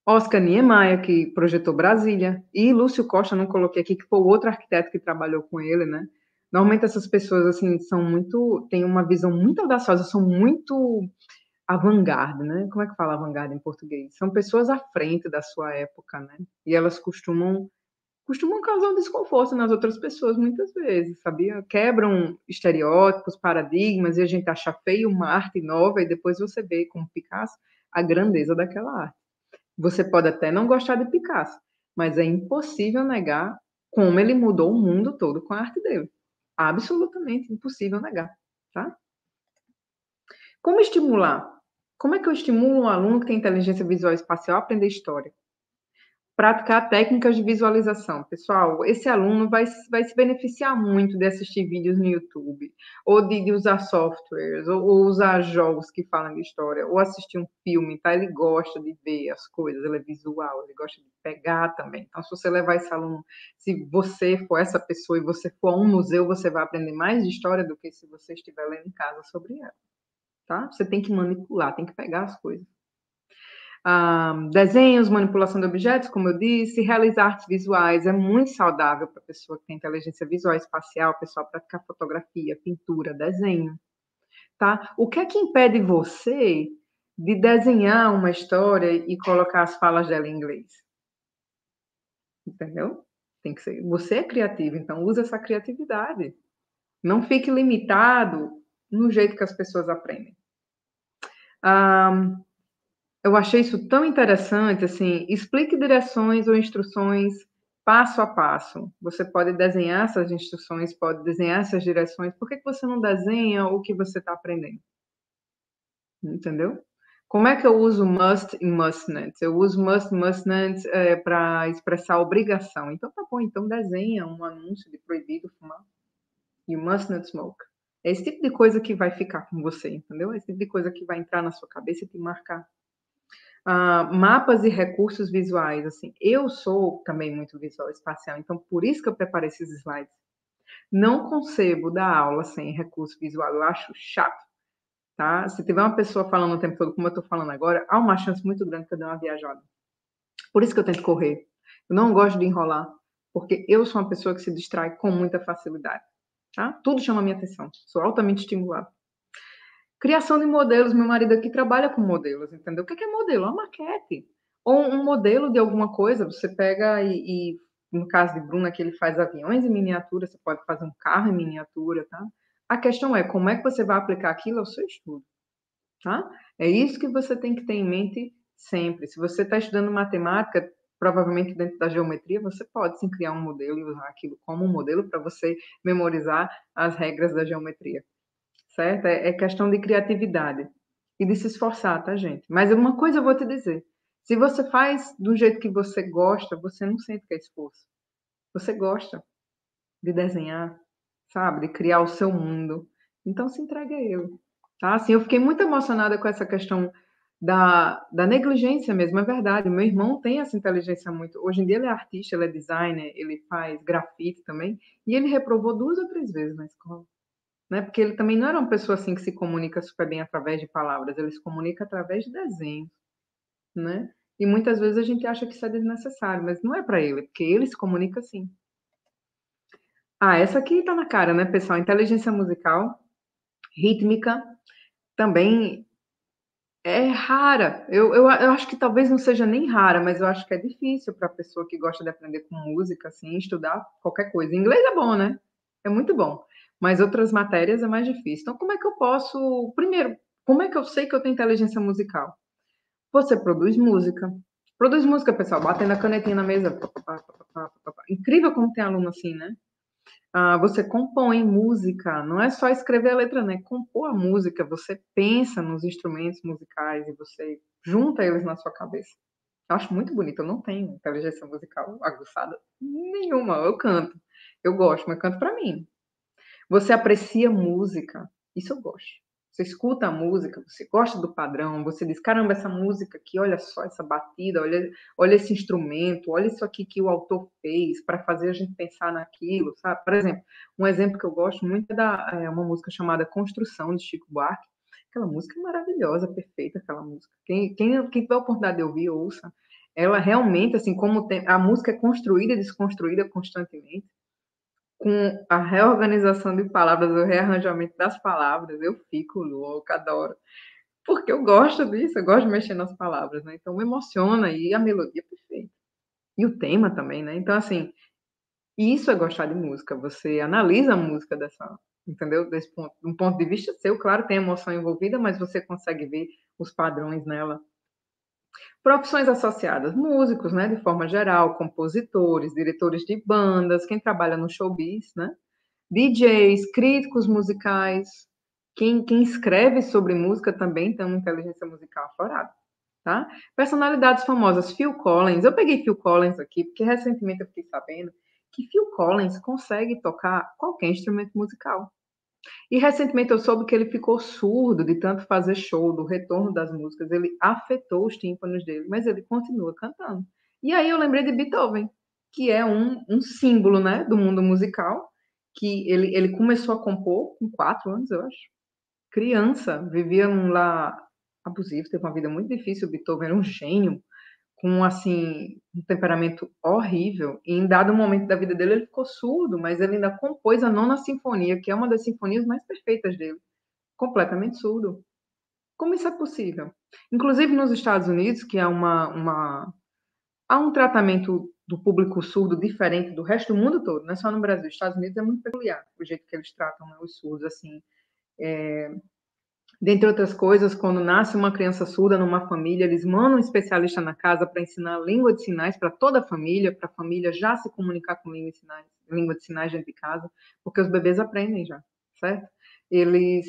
Oscar Niemeyer, que projetou Brasília, e Lúcio Costa, não coloquei aqui, que foi o outro arquiteto que trabalhou com ele, né? Normalmente essas pessoas, assim, têm uma visão muito audaciosa, são muito avant-garde, né? Como é que fala avant-garde em português? São pessoas à frente da sua época, né? E elas costumam causar um desconforto nas outras pessoas muitas vezes, sabia? Quebram estereótipos, paradigmas, e a gente acha feio uma arte nova e depois você vê, como Picasso, a grandeza daquela arte. Você pode até não gostar de Picasso, mas é impossível negar como ele mudou o mundo todo com a arte dele. Absolutamente impossível negar, tá? Como estimular? Como é que eu estimulo um aluno que tem inteligência visual espacial a aprender história? Praticar técnicas de visualização. Pessoal, esse aluno vai se beneficiar muito de assistir vídeos no YouTube, ou de usar softwares, ou usar jogos que falam de história, ou assistir um filme, tá? Ele gosta de ver as coisas, ele é visual, ele gosta de pegar também. Então, se você levar esse aluno, se você for essa pessoa e você for a um museu, você vai aprender mais de história do que se você estiver lendo em casa sobre ela, tá? Você tem que manipular, tem que pegar as coisas. Desenhos, manipulação de objetos, como eu disse, realizar artes visuais é muito saudável para a pessoa que tem inteligência visual espacial, pessoal praticar fotografia, pintura, desenho, tá? O que é que impede você de desenhar uma história e colocar as falas dela em inglês? Entendeu? Tem que ser. Você é criativo, então use essa criatividade. Não fique limitado no jeito que as pessoas aprendem. Eu achei isso tão interessante, assim, explique direções ou instruções passo a passo. Você pode desenhar essas instruções, pode desenhar essas direções. Por que que você não desenha o que você está aprendendo? Entendeu? Como é que eu uso must e mustn't? Eu uso must e mustn't para expressar obrigação. Então tá bom, então desenha um anúncio de proibido fumar. You must not smoke. É esse tipo de coisa que vai ficar com você, entendeu? É esse tipo de coisa que vai entrar na sua cabeça e te marcar. Mapas e recursos visuais, assim, eu sou também muito visual espacial, então por isso que eu preparei esses slides. Não concebo dar aula sem recurso visual, eu acho chato, tá? Se tiver uma pessoa falando o tempo todo como eu estou falando agora, há uma chance muito grande que eu dê uma viajada. Por isso que eu tento correr. Eu não gosto de enrolar, porque eu sou uma pessoa que se distrai com muita facilidade, tá? Tudo chama a minha atenção, sou altamente estimulada. Criação de modelos, meu marido aqui trabalha com modelos, entendeu? O que é modelo? Uma maquete. Ou um modelo de alguma coisa, você pega no caso de Bruna, que ele faz aviões em miniatura, você pode fazer um carro em miniatura, tá? A questão é como é que você vai aplicar aquilo ao seu estudo, tá? É isso que você tem que ter em mente sempre. Se você está estudando matemática, provavelmente dentro da geometria, você pode sim criar um modelo e usar aquilo como um modelo para você memorizar as regras da geometria, certo? É questão de criatividade e de se esforçar, tá, gente? Mas uma coisa eu vou te dizer: se você faz do jeito que você gosta, você não sente que é esforço. Você gosta de desenhar, sabe? De criar o seu mundo. Então se entregue a ele, tá? Assim, eu fiquei muito emocionada com essa questão da negligência mesmo, é verdade. Meu irmão tem essa inteligência muito. Hoje em dia ele é artista, ele é designer, ele faz grafite também, e ele reprovou 2 ou 3 vezes na escola, né? Porque ele também não era uma pessoa assim que se comunica super bem através de palavras, ele se comunica através de desenhos, né? E muitas vezes a gente acha que isso é desnecessário, mas não é para ele, porque ele se comunica assim. Essa aqui tá na cara, né, pessoal? Inteligência musical, rítmica, também é rara. Eu acho que talvez não seja nem rara, mas eu acho que é difícil para a pessoa que gosta de aprender com música, assim, estudar qualquer coisa. Inglês é bom, né? É muito bom. Mas outras matérias é mais difícil. Então, como é que eu posso. Primeiro, como é que eu sei que eu tenho inteligência musical? Você produz música. Produz música, pessoal, batendo a canetinha na mesa. Pá, pá, pá, pá, pá, pá, pá. Incrível como tem aluno assim, né? Você compõe música, não é só escrever a letra, né? Compor a música, você pensa nos instrumentos musicais e você junta eles na sua cabeça. Eu acho muito bonito, eu não tenho inteligência musical aguçada nenhuma, eu canto. Eu gosto, mas canto para mim. Você aprecia música, isso eu gosto. Você escuta a música, você gosta do padrão, você diz: "Caramba, essa música aqui, olha só essa batida, olha esse instrumento, olha isso aqui que o autor fez para fazer a gente pensar naquilo", sabe. Por exemplo, um exemplo que eu gosto muito é uma música chamada Construção, de Chico Buarque. Aquela música é maravilhosa, perfeita aquela música. Quem tiver a oportunidade de ouvir, ouça. Ela realmente, assim, como tem a música é construída e desconstruída constantemente, com a reorganização de palavras, o rearranjamento das palavras, eu fico louca, adoro. Porque eu gosto disso, eu gosto de mexer nas palavras, né, então me emociona e a melodia é perfeita. E o tema também, né, então assim, isso é gostar de música, você analisa a música dessa, entendeu, desse ponto, de um ponto de vista seu, claro, tem emoção envolvida, mas você consegue ver os padrões nela. Profissões associadas, músicos, né, de forma geral, compositores, diretores de bandas, quem trabalha no showbiz, né, DJs, críticos musicais, quem escreve sobre música também tem uma inteligência musical aflorada, tá? Personalidades famosas, Phil Collins. Eu peguei Phil Collins aqui porque recentemente eu fiquei sabendo que Phil Collins consegue tocar qualquer instrumento musical. E recentemente eu soube que ele ficou surdo de tanto fazer show, do retorno das músicas, ele afetou os tímpanos dele, mas ele continua cantando. E aí eu lembrei de Beethoven, que é um símbolo, né, do mundo musical, que ele começou a compor com 4 anos, eu acho. Criança, vivia num lar abusivo, teve uma vida muito difícil, o Beethoven era um gênio, com, assim, um temperamento horrível, e em dado momento da vida dele ele ficou surdo, mas ele ainda compôs a Nona Sinfonia, que é uma das sinfonias mais perfeitas dele, completamente surdo. Como isso é possível? Inclusive nos Estados Unidos, que há um tratamento do público surdo diferente do resto do mundo todo, não é só no Brasil. Os Estados Unidos é muito peculiar, o jeito que eles tratam, né, os surdos, assim, Dentre outras coisas, quando nasce uma criança surda numa família, eles mandam um especialista na casa para ensinar a língua de sinais para toda a família, para a família já se comunicar com língua de sinais dentro de casa, porque os bebês aprendem já, certo? Eles,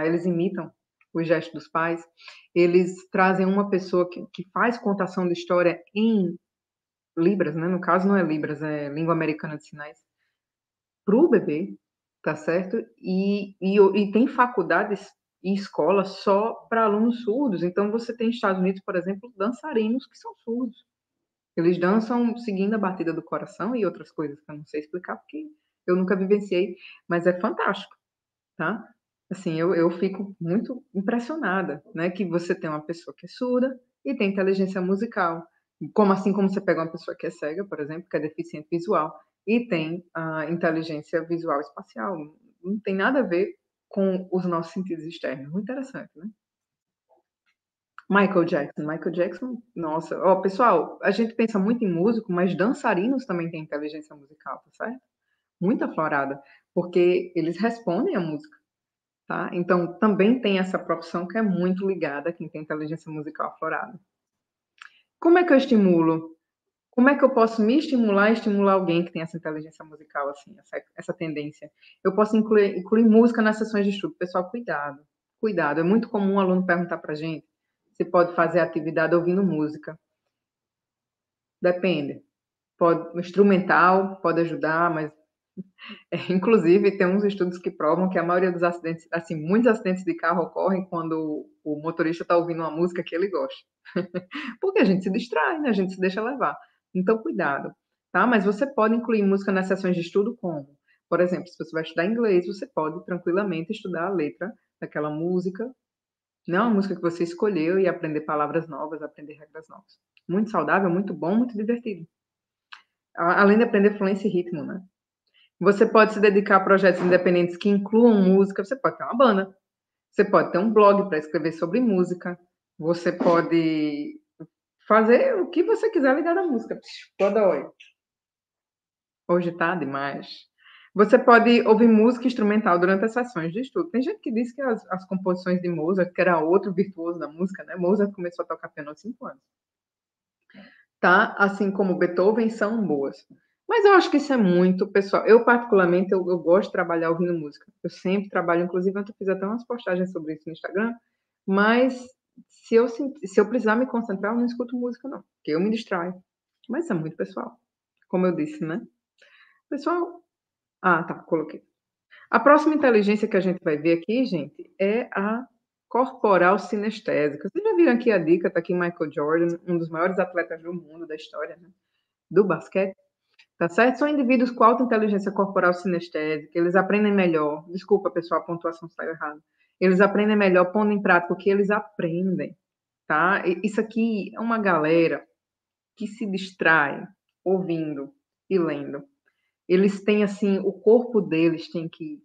eles imitam os gestos dos pais, eles trazem uma pessoa que faz contação de história em Libras, né? No caso não é Libras, é língua americana de sinais, para o bebê, tá certo? E tem faculdades e escolas só para alunos surdos. Então, você tem nos Estados Unidos, por exemplo, dançarinos que são surdos. Eles dançam seguindo a batida do coração e outras coisas que eu não sei explicar, porque eu nunca vivenciei, mas é fantástico, tá? Assim, eu fico muito impressionada, né? Que você tem uma pessoa que é surda e tem inteligência musical. Como assim, como você pega uma pessoa que é cega, por exemplo, que é deficiente visual, e tem a inteligência visual espacial. Não tem nada a ver com os nossos sentidos externos. Muito interessante, né? Michael Jackson, nossa. Ó, pessoal, a gente pensa muito em músico, mas dançarinos também têm inteligência musical, tá certo? Muito aflorada, porque eles respondem à música. Tá? Então, também tem essa profissão que é muito ligada a quem tem inteligência musical aflorada. Como é que eu estimulo? Como é que eu posso me estimular e estimular alguém que tem essa inteligência musical, assim, essa tendência? Eu posso incluir música nas sessões de estudo. Pessoal, cuidado, cuidado. É muito comum um aluno perguntar para a gente se pode fazer atividade ouvindo música. Depende. Pode, instrumental pode ajudar, mas inclusive, tem uns estudos que provam que a maioria dos acidentes, assim, muitos acidentes de carro ocorrem quando o motorista está ouvindo uma música que ele gosta. Porque a gente se distrai, né? A gente se deixa levar. Então, cuidado, tá? Mas você pode incluir música nas sessões de estudo como? Por exemplo, se você vai estudar inglês, você pode tranquilamente estudar a letra daquela música, não a música que você escolheu, e aprender palavras novas, aprender regras novas. Muito saudável, muito bom, muito divertido. Além de aprender fluência e ritmo, né? Você pode se dedicar a projetos independentes que incluam música, você pode ter uma banda, você pode ter um blog para escrever sobre música, você pode fazer o que você quiser ligado à música. Toda hora. Hoje tá demais. Você pode ouvir música instrumental durante as sessões de estudo. Tem gente que diz que as composições de Mozart, que era outro virtuoso da música, né? Mozart começou a tocar piano aos 5 anos. Tá? Assim como Beethoven, são boas. Mas eu acho que isso é muito pessoal. Eu, particularmente, eu gosto de trabalhar ouvindo música. Eu sempre trabalho, inclusive, eu fiz até umas postagens sobre isso no Instagram, mas se eu precisar me concentrar, eu não escuto música, não, porque eu me distraio. Mas isso é muito pessoal, como eu disse, né? Pessoal, tá, coloquei. A próxima inteligência que a gente vai ver aqui, gente, é a corporal sinestésica. Vocês já viram aqui a dica? Tá aqui Michael Jordan, um dos maiores atletas do mundo, da história, né? Do basquete. Tá certo? São indivíduos com alta inteligência corporal sinestésica, eles aprendem melhor. Desculpa, pessoal, a pontuação saiu errada. Eles aprendem melhor pondo em prática o que eles aprendem, tá? Isso aqui é uma galera que se distrai ouvindo e lendo. Eles têm, assim, o corpo deles tem que,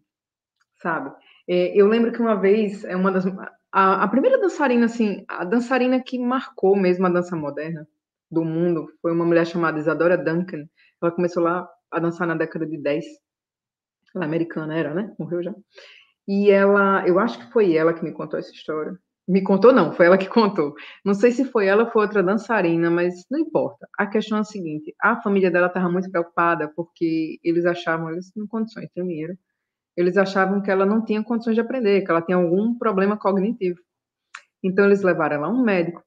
sabe? Eu lembro que uma vez, uma das, a primeira dançarina, assim, a dançarina que marcou mesmo a dança moderna do mundo foi uma mulher chamada Isadora Duncan. Ela começou lá a dançar na década de 10. Ela é americana, era, né? Morreu já. E ela, eu acho que foi ela que me contou essa história. Me contou, não, foi ela que contou. Não sei se foi ela ou foi outra dançarina, mas não importa. A questão é a seguinte: a família dela estava muito preocupada porque eles achavam, eles não condições, tinham dinheiro, eles achavam que ela não tinha condições de aprender, que ela tinha algum problema cognitivo. Então eles levaram ela a um médico.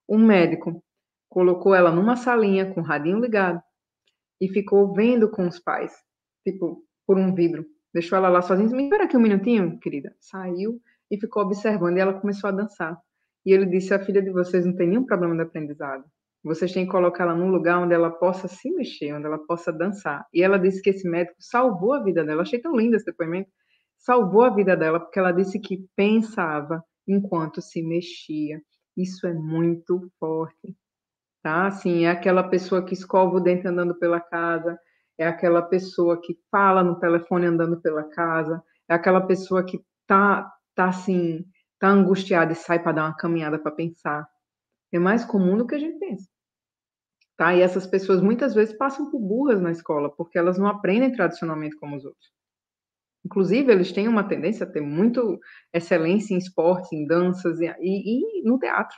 Um médico colocou ela numa salinha com o radinho ligado e ficou vendo com os pais, tipo, por um vidro. Deixou ela lá sozinha. Me espera aqui um minutinho, querida. Saiu e ficou observando e ela começou a dançar. E ele disse: a filha de vocês não tem nenhum problema de aprendizado. Vocês têm que colocá-la num lugar onde ela possa se mexer, onde ela possa dançar. E ela disse que esse médico salvou a vida dela. Achei tão lindo esse depoimento. Salvou a vida dela porque ela disse que pensava enquanto se mexia. Isso é muito forte, tá? Assim, é aquela pessoa que escova o dente andando pela casa, é aquela pessoa que fala no telefone andando pela casa, é aquela pessoa que tá assim, tá angustiada e sai para dar uma caminhada para pensar. É mais comum do que a gente pensa, tá? E essas pessoas muitas vezes passam por burras na escola, porque elas não aprendem tradicionalmente como os outros. Inclusive, eles têm uma tendência a ter muito excelência em esportes, em danças e no teatro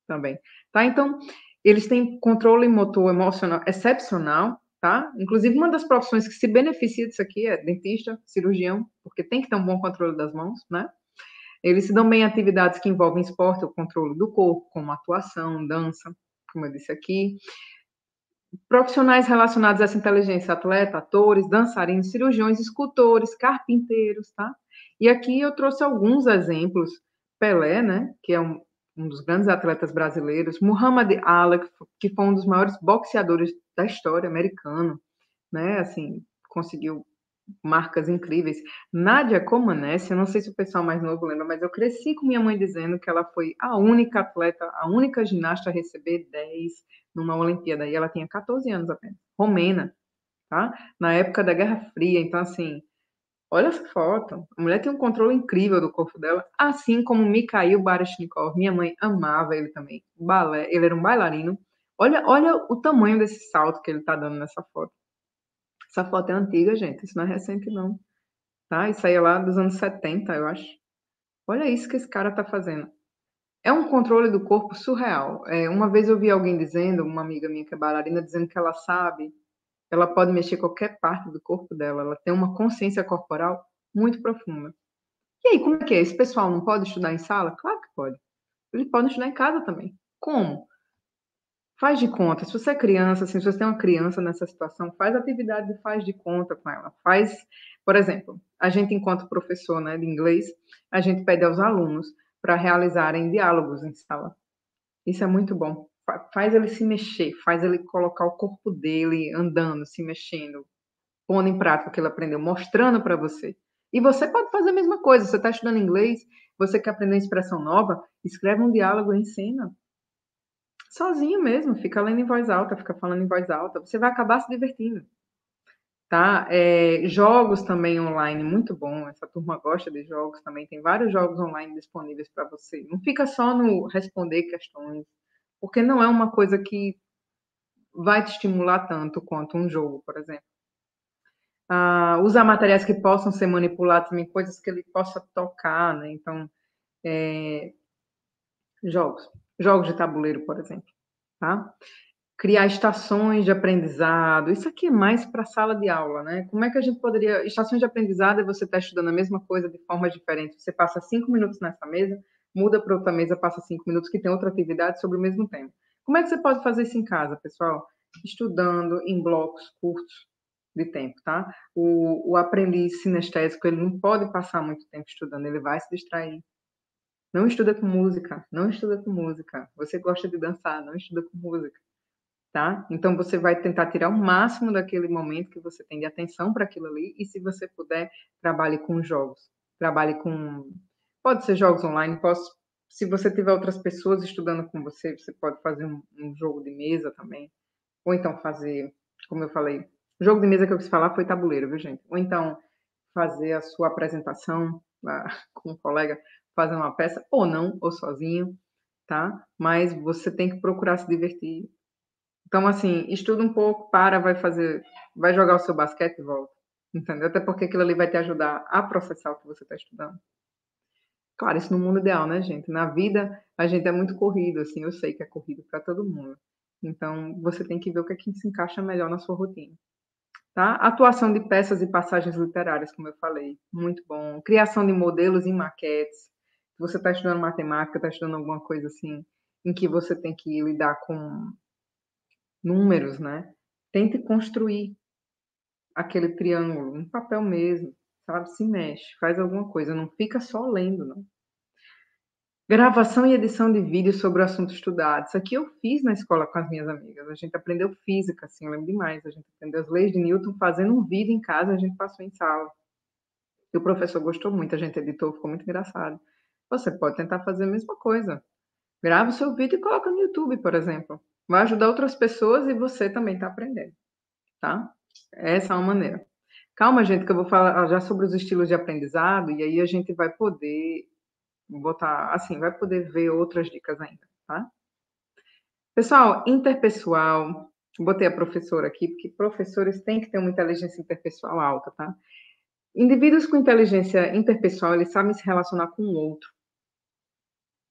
também, tá? Então, eles têm controle motor emocional excepcional, tá? Inclusive, uma das profissões que se beneficia disso aqui é dentista, cirurgião, porque tem que ter um bom controle das mãos, né? Eles se dão bem em atividades que envolvem esporte, o controle do corpo, como atuação, dança, como eu disse aqui. Profissionais relacionados a essa inteligência, atleta, atores, dançarinos, cirurgiões, escultores, carpinteiros, tá? E aqui eu trouxe alguns exemplos. Pelé, né, que é um dos grandes atletas brasileiros, Muhammad Ali, que foi um dos maiores boxeadores da história americana, né, assim, conseguiu marcas incríveis. Nádia Comaneci, eu não sei se o pessoal mais novo lembra, mas eu cresci com minha mãe dizendo que ela foi a única atleta, a única ginasta a receber 10 numa Olimpíada, e ela tinha 14 anos apenas. Romena, tá? Na época da Guerra Fria, então assim, olha essa foto. A mulher tem um controle incrível do corpo dela, assim como Mikhail Baryshnikov. Minha mãe amava ele também. Balé, ele era um bailarino. Olha o tamanho desse salto que ele tá dando nessa foto. Essa foto é antiga, gente, isso não é recente não. Tá? Isso aí é lá dos anos 70, eu acho. Olha isso que esse cara tá fazendo. É um controle do corpo surreal. Uma vez eu vi alguém dizendo, uma amiga minha que é bailarina, dizendo que ela sabe, ela pode mexer qualquer parte do corpo dela, ela tem uma consciência corporal muito profunda. E aí, como é que é? Esse pessoal não pode estudar em sala? Claro que pode. Eles podem estudar em casa também. Como? Faz de conta. Se você é criança, assim, se você tem uma criança nessa situação, faz atividade de faz de conta com ela. Faz, por exemplo, a gente, enquanto professor, né, de inglês, a gente pede aos alunos para realizarem diálogos em sala. Isso é muito bom. Faz ele se mexer, faz ele colocar o corpo dele andando, se mexendo, pondo em prática o que ele aprendeu, mostrando para você. E você pode fazer a mesma coisa. Você está estudando inglês, você quer aprender uma expressão nova, escreve um diálogo e ensina. Sozinho mesmo, fica lendo em voz alta, fica falando em voz alta, você vai acabar se divertindo, tá? Jogos também online, muito bom, essa turma gosta de jogos também, tem vários jogos online disponíveis para você. Não fica só no responder questões, porque não é uma coisa que vai te estimular tanto quanto um jogo, por exemplo. Usar materiais que possam ser manipulados também, coisas que ele possa tocar, né? Então, jogos de tabuleiro, por exemplo, tá? Criar estações de aprendizado, isso aqui é mais para sala de aula, né? Como é que a gente poderia... Estações de aprendizado é você estar estudando a mesma coisa de forma diferente. Você passa 5 minutos nessa mesa, muda para outra mesa, passa 5 minutos, que tem outra atividade sobre o mesmo tema. Como é que você pode fazer isso em casa, pessoal? Estudando em blocos curtos de tempo, tá? O aprendiz sinestésico, ele não pode passar muito tempo estudando, ele vai se distrair. Não estuda com música, não estuda com música. Você gosta de dançar, não estuda com música. Tá? Então você vai tentar tirar o máximo daquele momento que você tem de atenção para aquilo ali, e se você puder, trabalhe com jogos. Trabalhe com. Pode ser jogos online, se você tiver outras pessoas estudando com você, você pode fazer um jogo de mesa também. Ou então fazer, como eu falei, o jogo de mesa que eu quis falar foi tabuleiro, viu, gente? Ou então fazer a sua apresentação com um colega, fazer uma peça, ou não, ou sozinho, tá? Mas você tem que procurar se divertir. Então, assim, estuda um pouco, vai jogar o seu basquete e volta. Entendeu? Até porque aquilo ali vai te ajudar a processar o que você está estudando. Claro, isso no mundo ideal, né, gente? Na vida, a gente é muito corrido, assim, eu sei que é corrido para todo mundo. Então, você tem que ver o que é que se encaixa melhor na sua rotina. Tá? Atuação de peças e passagens literárias, como eu falei, muito bom. Criação de modelos e maquetes. Se você está estudando matemática, está estudando alguma coisa assim, em que você tem que lidar com números, né? Tente construir aquele triângulo, um papel mesmo, sabe? Se mexe, faz alguma coisa, não fica só lendo, não. Gravação e edição de vídeo sobre o assunto estudado. Isso aqui eu fiz na escola com as minhas amigas. A gente aprendeu física, assim, eu lembro demais. A gente aprendeu as leis de Newton fazendo um vídeo em casa, a gente passou em sala. E o professor gostou muito, a gente editou, ficou muito engraçado. Você pode tentar fazer a mesma coisa. Grava o seu vídeo e coloca no YouTube, por exemplo. Vai ajudar outras pessoas e você também está aprendendo, tá? Essa é uma maneira. Calma, gente, que eu vou falar já sobre os estilos de aprendizado, e aí a gente vai poder botar, assim, vai poder ver outras dicas ainda, tá? Pessoal, interpessoal, botei a professora aqui, porque professores têm que ter uma inteligência interpessoal alta, tá? Indivíduos com inteligência interpessoal, eles sabem se relacionar com o outro,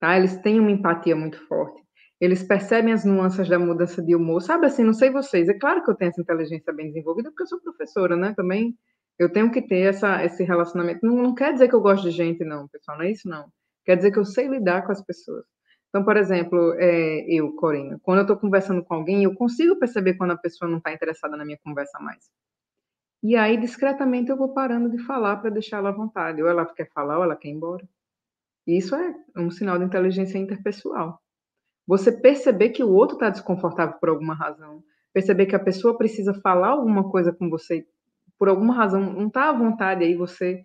tá? Eles têm uma empatia muito forte. Eles percebem as nuances da mudança de humor. Sabe assim, não sei vocês, é claro que eu tenho essa inteligência bem desenvolvida, porque eu sou professora, né? Também eu tenho que ter esse relacionamento. Não quer dizer que eu gosto de gente, não, pessoal, não é isso, não. Quer dizer que eu sei lidar com as pessoas. Então, por exemplo, eu, Corina, quando eu estou conversando com alguém, eu consigo perceber quando a pessoa não está interessada na minha conversa mais. E aí, discretamente, eu vou parando de falar para deixar ela à vontade. Ou ela quer falar, ou ela quer ir embora. E isso é um sinal de inteligência interpessoal. Você perceber que o outro está desconfortável por alguma razão, perceber que a pessoa precisa falar alguma coisa com você, por alguma razão, não está à vontade, aí você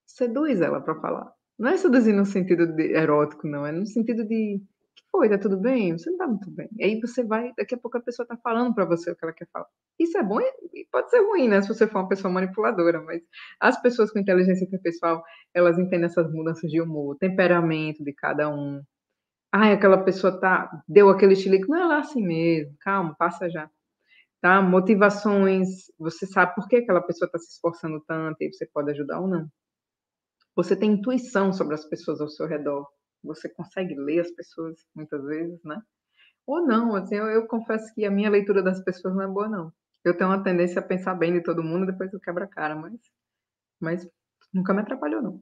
seduz ela para falar. Não é seduzir no sentido de erótico, não, é no sentido de: "Que foi, tá tudo bem? Você não tá muito bem". E aí você vai, daqui a pouco a pessoa tá falando para você o que ela quer falar. Isso é bom e pode ser ruim, né, se você for uma pessoa manipuladora, mas as pessoas com inteligência interpessoal, elas entendem essas mudanças de humor, temperamento de cada um. Ai, aquela pessoa deu aquele chilique, não, ela é assim mesmo, calma, passa já, tá? Motivações, você sabe por que aquela pessoa está se esforçando tanto, e aí você pode ajudar ou não. Você tem intuição sobre as pessoas ao seu redor, você consegue ler as pessoas muitas vezes, né? Ou não, assim, eu confesso que a minha leitura das pessoas não é boa não. Eu tenho uma tendência a pensar bem de todo mundo, depois eu quebro a cara, mas nunca me atrapalhou não.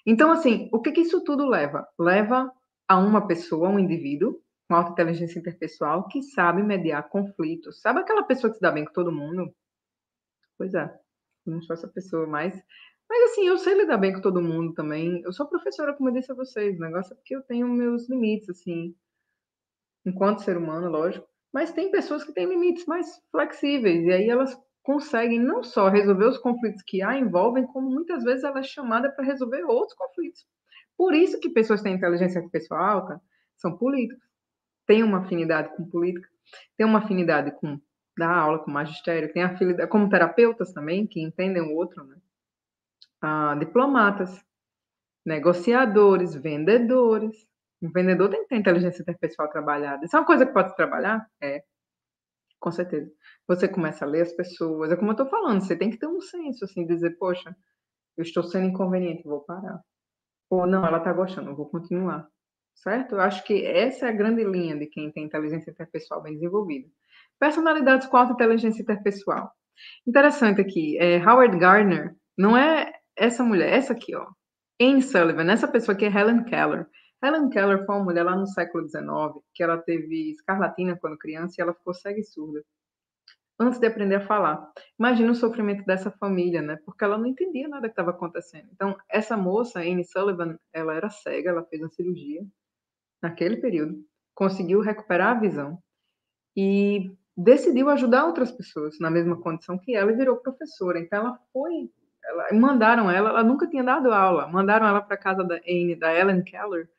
Então, assim, o que que isso tudo leva? Leva a uma pessoa, um indivíduo com alta inteligência interpessoal que sabe mediar conflitos. Sabe aquela pessoa que se dá bem com todo mundo? Pois é, eu não sou essa pessoa mais. Mas assim, eu sei lidar bem com todo mundo também. Eu sou professora, como eu disse a vocês. O negócio é porque eu tenho meus limites, assim, enquanto ser humano, lógico. Mas tem pessoas que têm limites mais flexíveis, e aí elas conseguem não só resolver os conflitos que a envolvem, como muitas vezes ela é chamada para resolver outros conflitos. Por isso que pessoas que têm inteligência pessoal alta são políticos, têm uma afinidade com política, têm uma afinidade com dar aula, com magistério, têm afinidade como terapeutas também, que entendem o outro, né? Diplomatas, negociadores, vendedores. O vendedor tem que ter inteligência interpessoal trabalhada. Isso é uma coisa que pode trabalhar? É, com certeza. Você começa a ler as pessoas, é como eu estou falando, você tem que ter um senso, assim, dizer, poxa, eu estou sendo inconveniente, vou parar. Ou não, ela está gostando, eu vou continuar. Certo? Eu acho que essa é a grande linha de quem tem inteligência interpessoal bem desenvolvida. Personalidades com alta inteligência interpessoal. Interessante aqui, Howard Gardner, não é essa mulher, essa aqui, ó. Anne Sullivan, essa pessoa aqui é Helen Keller. Helen Keller foi uma mulher lá no século XIX, que ela teve escarlatina quando criança e ela ficou cega e surda antes de aprender a falar. Imagina o sofrimento dessa família, né? Porque ela não entendia nada que estava acontecendo. Então, essa moça, Anne Sullivan, ela era cega, ela fez uma cirurgia naquele período, conseguiu recuperar a visão e decidiu ajudar outras pessoas na mesma condição que ela e virou professora. Então, mandaram ela nunca tinha dado aula, mandaram ela para casa da Anne, da Ellen Keller.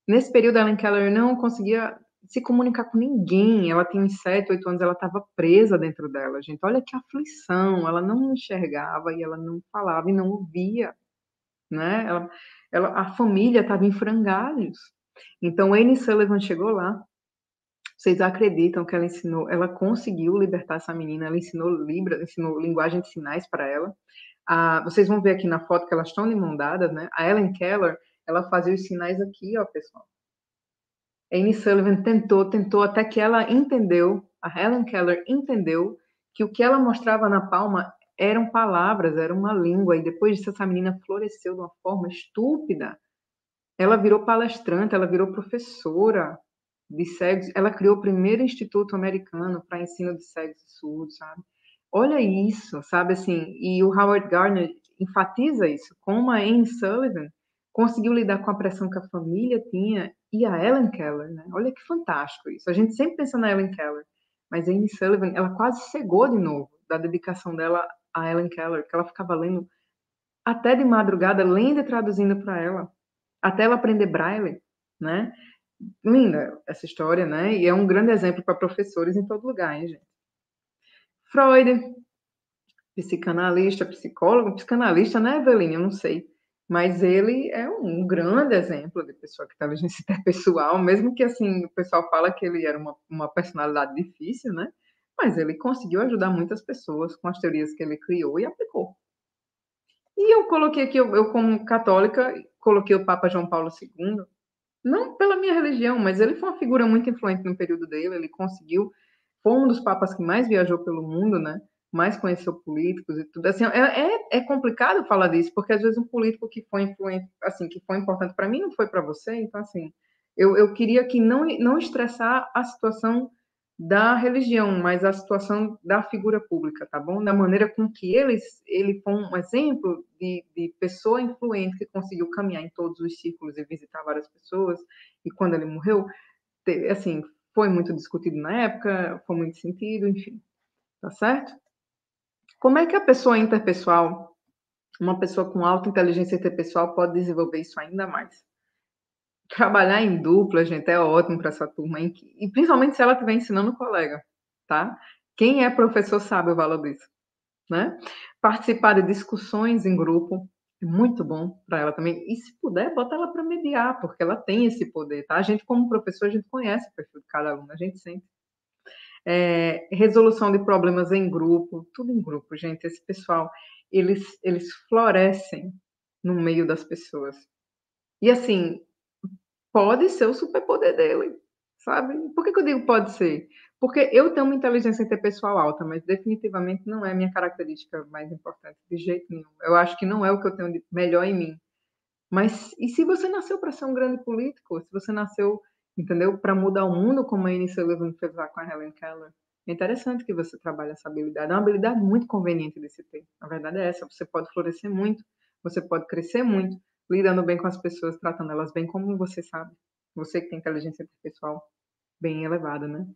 Nesse período, a Ellen Keller não conseguia se comunicar com ninguém. Ela tinha uns 7, 8 anos, ela estava presa dentro dela, gente. Olha que aflição. Ela não enxergava e ela não falava e não ouvia, né? A família estava em frangalhos. Então, Anne Sullivan chegou lá. Vocês acreditam que ela conseguiu libertar essa menina? Ela ensinou Libra, ensinou linguagem de sinais para ela. Vocês vão ver aqui na foto que elas estão de mão dadas, né? A Ellen Keller, ela fazia os sinais aqui, ó, pessoal. Amy Sullivan tentou até que ela entendeu, a Helen Keller entendeu que o que ela mostrava na palma eram palavras, era uma língua, e depois disso essa menina floresceu de uma forma estúpida. Ela virou palestrante, ela virou professora de cegos, ela criou o primeiro instituto americano para ensino de cegos e surdos, sabe? Olha isso, sabe assim, e o Howard Gardner enfatiza isso, como a Anne Sullivan conseguiu lidar com a pressão que a família tinha e a Ellen Keller, né? Olha que fantástico isso. A gente sempre pensa na Ellen Keller, mas a Anne Sullivan, ela quase cegou de novo da dedicação dela a Ellen Keller, que ela ficava lendo até de madrugada, lendo e traduzindo para ela, até ela aprender braille, né? Linda essa história, né? E é um grande exemplo para professores em todo lugar, hein, gente? Freud, psicanalista, psicólogo, psicanalista, né, Eveline? Eu não sei. Mas ele é um grande exemplo de pessoa que inteligência interpessoal, mesmo que assim o pessoal fala que ele era uma personalidade difícil, né? Mas ele conseguiu ajudar muitas pessoas com as teorias que ele criou e aplicou. E eu coloquei aqui, eu como católica, coloquei o Papa João Paulo II, não pela minha religião, mas ele foi uma figura muito influente no período dele, ele conseguiu, foi um dos papas que mais viajou pelo mundo, né? Mais conheceu políticos e tudo. Assim, é complicado falar disso, porque às vezes um político que foi influente, assim, que foi importante para mim, não foi para você. Então, assim, eu queria que não estressar a situação da religião, mas a situação da figura pública, tá bom? Da maneira com que ele foi um exemplo de pessoa influente que conseguiu caminhar em todos os círculos e visitar várias pessoas. E quando ele morreu, assim, foi muito discutido na época, foi muito sentido, enfim, tá certo? Como é que a pessoa interpessoal, uma pessoa com alta inteligência interpessoal, pode desenvolver isso ainda mais? Trabalhar em dupla, gente, é ótimo para essa turma, hein? E principalmente se ela estiver ensinando o colega, tá? Quem é professor sabe o valor disso, né? Participar de discussões em grupo é muito bom para ela também. E se puder, bota ela para mediar, porque ela tem esse poder, tá? A gente, como professor, a gente conhece o perfil de cada aluno, a gente sente. Resolução de problemas em grupo, tudo em grupo, gente. Esse pessoal, eles florescem no meio das pessoas. E assim, pode ser o superpoder dele, sabe? Por que que eu digo pode ser? Porque eu tenho uma inteligência interpessoal alta, mas definitivamente não é a minha característica mais importante, de jeito nenhum. Eu acho que não é o que eu tenho de melhor em mim. Mas e se você nasceu para ser um grande político? Se você nasceu, entendeu, para mudar o mundo, como a Annie Sullivan fez lá com a Helen Keller? É interessante que você trabalhe essa habilidade. É uma habilidade muito conveniente de se ter. A verdade é essa. Você pode florescer muito, você pode crescer muito, lidando bem com as pessoas, tratando elas bem, como você sabe. Você que tem inteligência pessoal bem elevada, né?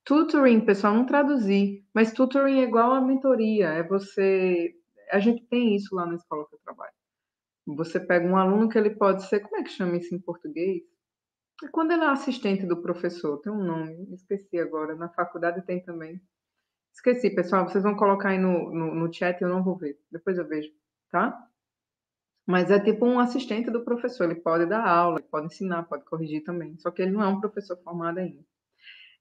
Tutoring, pessoal, não traduzir, mas tutoring é igual a mentoria. É você. A gente tem isso lá na escola que eu trabalho. Você pega um aluno que ele pode ser, como é que chama isso em português? É quando ele é assistente do professor, tem um nome, esqueci agora. Na faculdade tem também. Esqueci, pessoal, vocês vão colocar aí no chat, eu não vou ver. Depois eu vejo, tá? Mas é tipo um assistente do professor, ele pode dar aula, ele pode ensinar, pode corrigir também. Só que ele não é um professor formado ainda.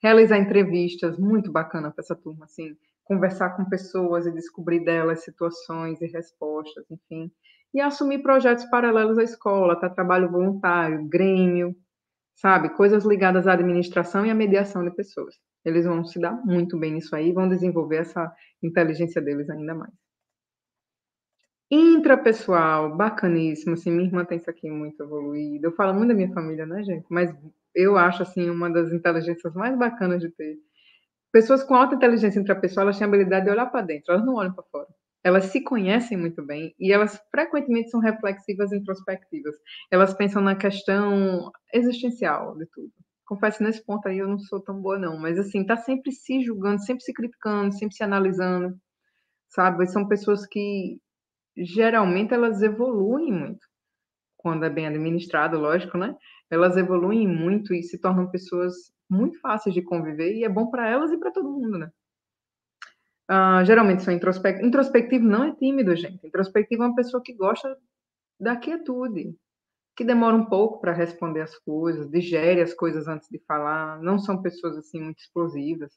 Realizar entrevistas, muito bacana para essa turma, assim, conversar com pessoas e descobrir delas situações e respostas, enfim. E assumir projetos paralelos à escola, tá? Trabalho voluntário, grêmio, sabe? Coisas ligadas à administração e à mediação de pessoas. Eles vão se dar muito bem nisso aí, vão desenvolver essa inteligência deles ainda mais. Intrapessoal, bacaníssimo, assim, minha irmã tem isso aqui muito evoluído. Eu falo muito da minha família, né, gente? Mas eu acho, assim, uma das inteligências mais bacanas de ter. Pessoas com alta inteligência intrapessoal, elas têm a habilidade de olhar para dentro, elas não olham para fora. Elas se conhecem muito bem e elas frequentemente são reflexivas e introspectivas. Elas pensam na questão existencial de tudo. Confesso que nesse ponto aí eu não sou tão boa não, mas assim, tá sempre se julgando, sempre se criticando, sempre se analisando, sabe? São pessoas que geralmente elas evoluem muito quando é bem administrado, lógico, né? Elas evoluem muito e se tornam pessoas muito fáceis de conviver e é bom para elas e para todo mundo, né? Geralmente são introspectivos. Introspectivo não é tímido, gente. Introspectivo é uma pessoa que gosta da quietude, que demora um pouco para responder as coisas, digere as coisas antes de falar. Não são pessoas assim muito explosivas,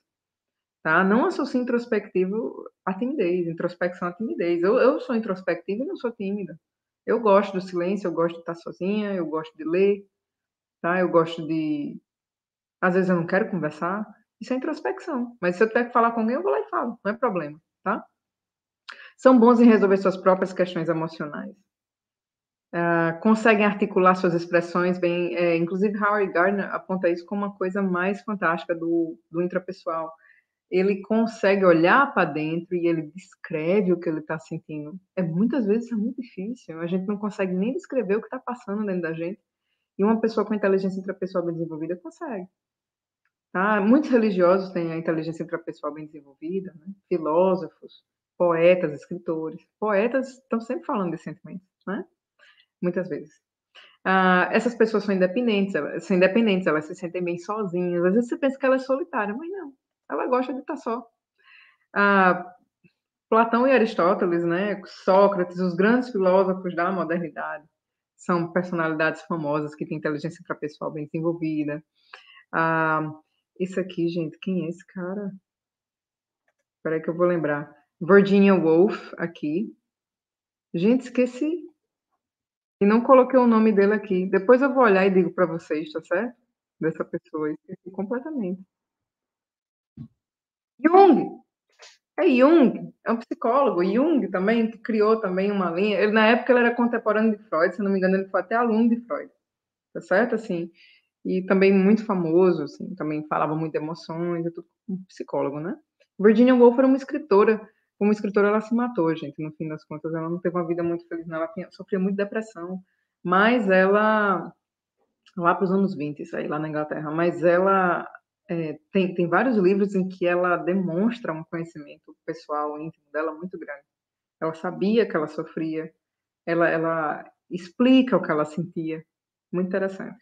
tá? Não associo introspectivo à timidez, introspecção à timidez. Eu sou introspectiva e não sou tímida. Eu gosto do silêncio, eu gosto de estar sozinha, eu gosto de ler, tá? Eu gosto de. Às vezes eu não quero conversar. Isso é introspecção. Mas se eu tiver que falar com alguém, eu vou lá e falo, não é problema, tá? São bons em resolver suas próprias questões emocionais. Conseguem articular suas expressões bem. Inclusive, Howard Gardner aponta isso como uma coisa mais fantástica do intrapessoal. Ele consegue olhar para dentro e ele descreve o que ele está sentindo. Muitas vezes é muito difícil. A gente não consegue nem descrever o que está passando dentro da gente. E uma pessoa com inteligência intrapessoal bem desenvolvida consegue. Tá? Muitos religiosos têm a inteligência intrapessoal bem desenvolvida, né? Filósofos, poetas, escritores. Poetas estão sempre falando de sentimentos, né? Muitas vezes. Essas pessoas são independentes, elas se sentem bem sozinhas. Às vezes você pensa que ela é solitária, mas não. Ela gosta de estar só. Ah, Platão e Aristóteles, né? Sócrates, os grandes filósofos da modernidade, são personalidades famosas que têm inteligência intrapessoal bem desenvolvida. Ah, isso aqui, gente, quem é esse cara? Espera aí que eu vou lembrar. Virginia Woolf, aqui. Gente, esqueci. E não coloquei o nome dele aqui. Depois eu vou olhar e digo para vocês, tá certo? Dessa pessoa. Esqueci completamente. Jung! É Jung, é um psicólogo. Jung também, que criou também uma linha. Ele, na época ele era contemporâneo de Freud, se não me engano, ele foi até aluno de Freud, tá certo? Assim, e também muito famoso, assim, também falava muito de emoções, é tudo um psicólogo, né? Virginia Woolf era uma escritora. Como escritora, ela se matou, gente, no fim das contas. Ela não teve uma vida muito feliz, não. Ela sofria muito depressão. Mas ela, lá para os anos 20, isso aí, lá na Inglaterra, mas ela tem vários livros em que ela demonstra um conhecimento pessoal, íntimo dela muito grande. Ela sabia que ela sofria, ela explica o que ela sentia. Muito interessante.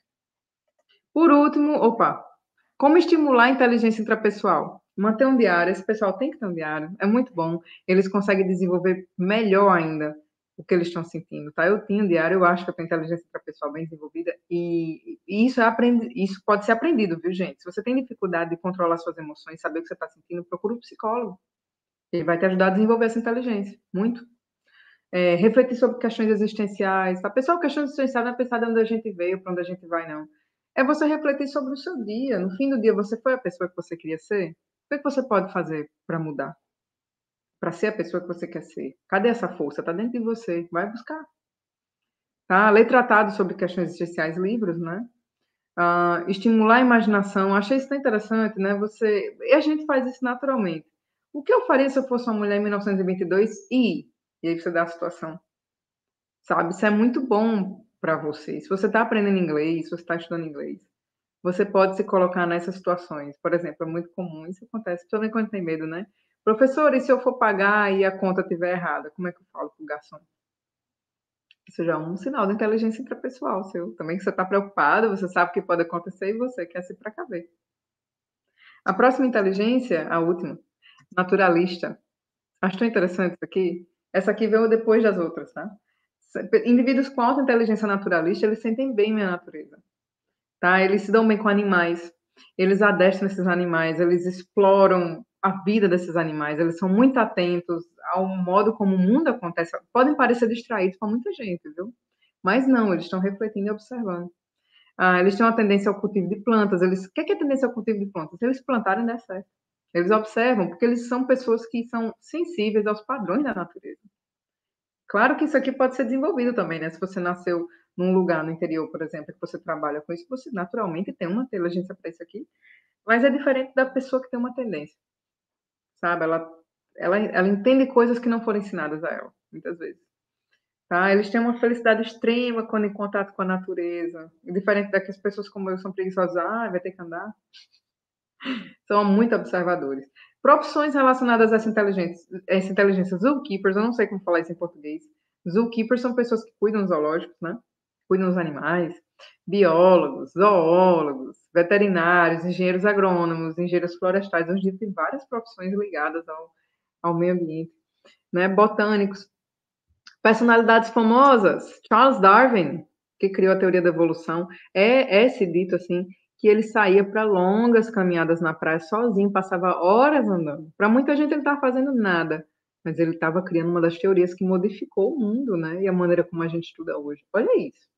Por último, opa, como estimular a inteligência intrapessoal? Manter um diário, esse pessoal tem que ter um diário, é muito bom. Eles conseguem desenvolver melhor ainda o que eles estão sentindo, tá? Eu tinha um diário, eu acho que eu tenho inteligência intrapessoal bem desenvolvida e isso pode ser aprendido, viu, gente? Se você tem dificuldade de controlar suas emoções, saber o que você está sentindo, procura um psicólogo. Ele vai te ajudar a desenvolver essa inteligência, muito. Refletir sobre questões existenciais. A pessoa, questão existencial não é pensar de onde a gente veio, para onde a gente vai, não. É você refletir sobre o seu dia. No fim do dia, você foi a pessoa que você queria ser? O que você pode fazer para mudar? Para ser a pessoa que você quer ser? Cadê essa força? Está dentro de você. Vai buscar. Tá? Ler tratados sobre questões existenciais, livros, né? Estimular a imaginação. Achei isso tão interessante, né? E a gente faz isso naturalmente. O que eu faria se eu fosse uma mulher em 1922 e aí você dá a situação. Sabe? Isso é muito bom para você. Se você está aprendendo inglês, se você está estudando inglês, você pode se colocar nessas situações. Por exemplo, é muito comum, isso acontece, principalmente quando tem medo, né? Professor, e se eu for pagar e a conta estiver errada, como é que eu falo para o garçom? Isso já é um sinal de inteligência intrapessoal seu. Também que você está preocupado, você sabe o que pode acontecer e você quer se precaver. A próxima inteligência, a última, naturalista. Acho tão interessante isso aqui. Essa aqui veio depois das outras, tá? Indivíduos com alta inteligência naturalista, eles sentem bem a natureza, tá? Eles se dão bem com animais, eles adestram esses animais, eles exploram a vida desses animais, eles são muito atentos ao modo como o mundo acontece. Podem parecer distraídos para muita gente, viu? Mas não, eles estão refletindo e observando. Eles têm uma tendência ao cultivo de plantas. O que é tendência ao cultivo de plantas? Se eles plantarem, dá certo. Eles observam, porque eles são pessoas que são sensíveis aos padrões da natureza. Claro que isso aqui pode ser desenvolvido também, né? Se você nasceu num lugar no interior, por exemplo, que você trabalha com isso, você naturalmente tem uma inteligência para isso aqui, mas é diferente da pessoa que tem uma tendência, sabe? Ela entende coisas que não foram ensinadas a ela, muitas vezes. Tá? Eles têm uma felicidade extrema quando em contato com a natureza, diferente daquelas pessoas como eu são preguiçosas, vai ter que andar. São muito observadores. Profissões relacionadas a essa inteligência, zookeepers, eu não sei como falar isso em português. Zookeepers são pessoas que cuidam dos zoológicos, né? Cuidam dos animais. Biólogos, zoólogos, veterinários, engenheiros agrônomos, engenheiros florestais. Hoje em dia tem várias profissões ligadas ao meio ambiente, né? Botânicos. Personalidades famosas. Charles Darwin, que criou a teoria da evolução, esse dito assim, que ele saía para longas caminhadas na praia sozinho, passava horas andando. Para muita gente ele estava fazendo nada, mas ele estava criando uma das teorias que modificou o mundo, né? E a maneira como a gente estuda hoje. Olha isso.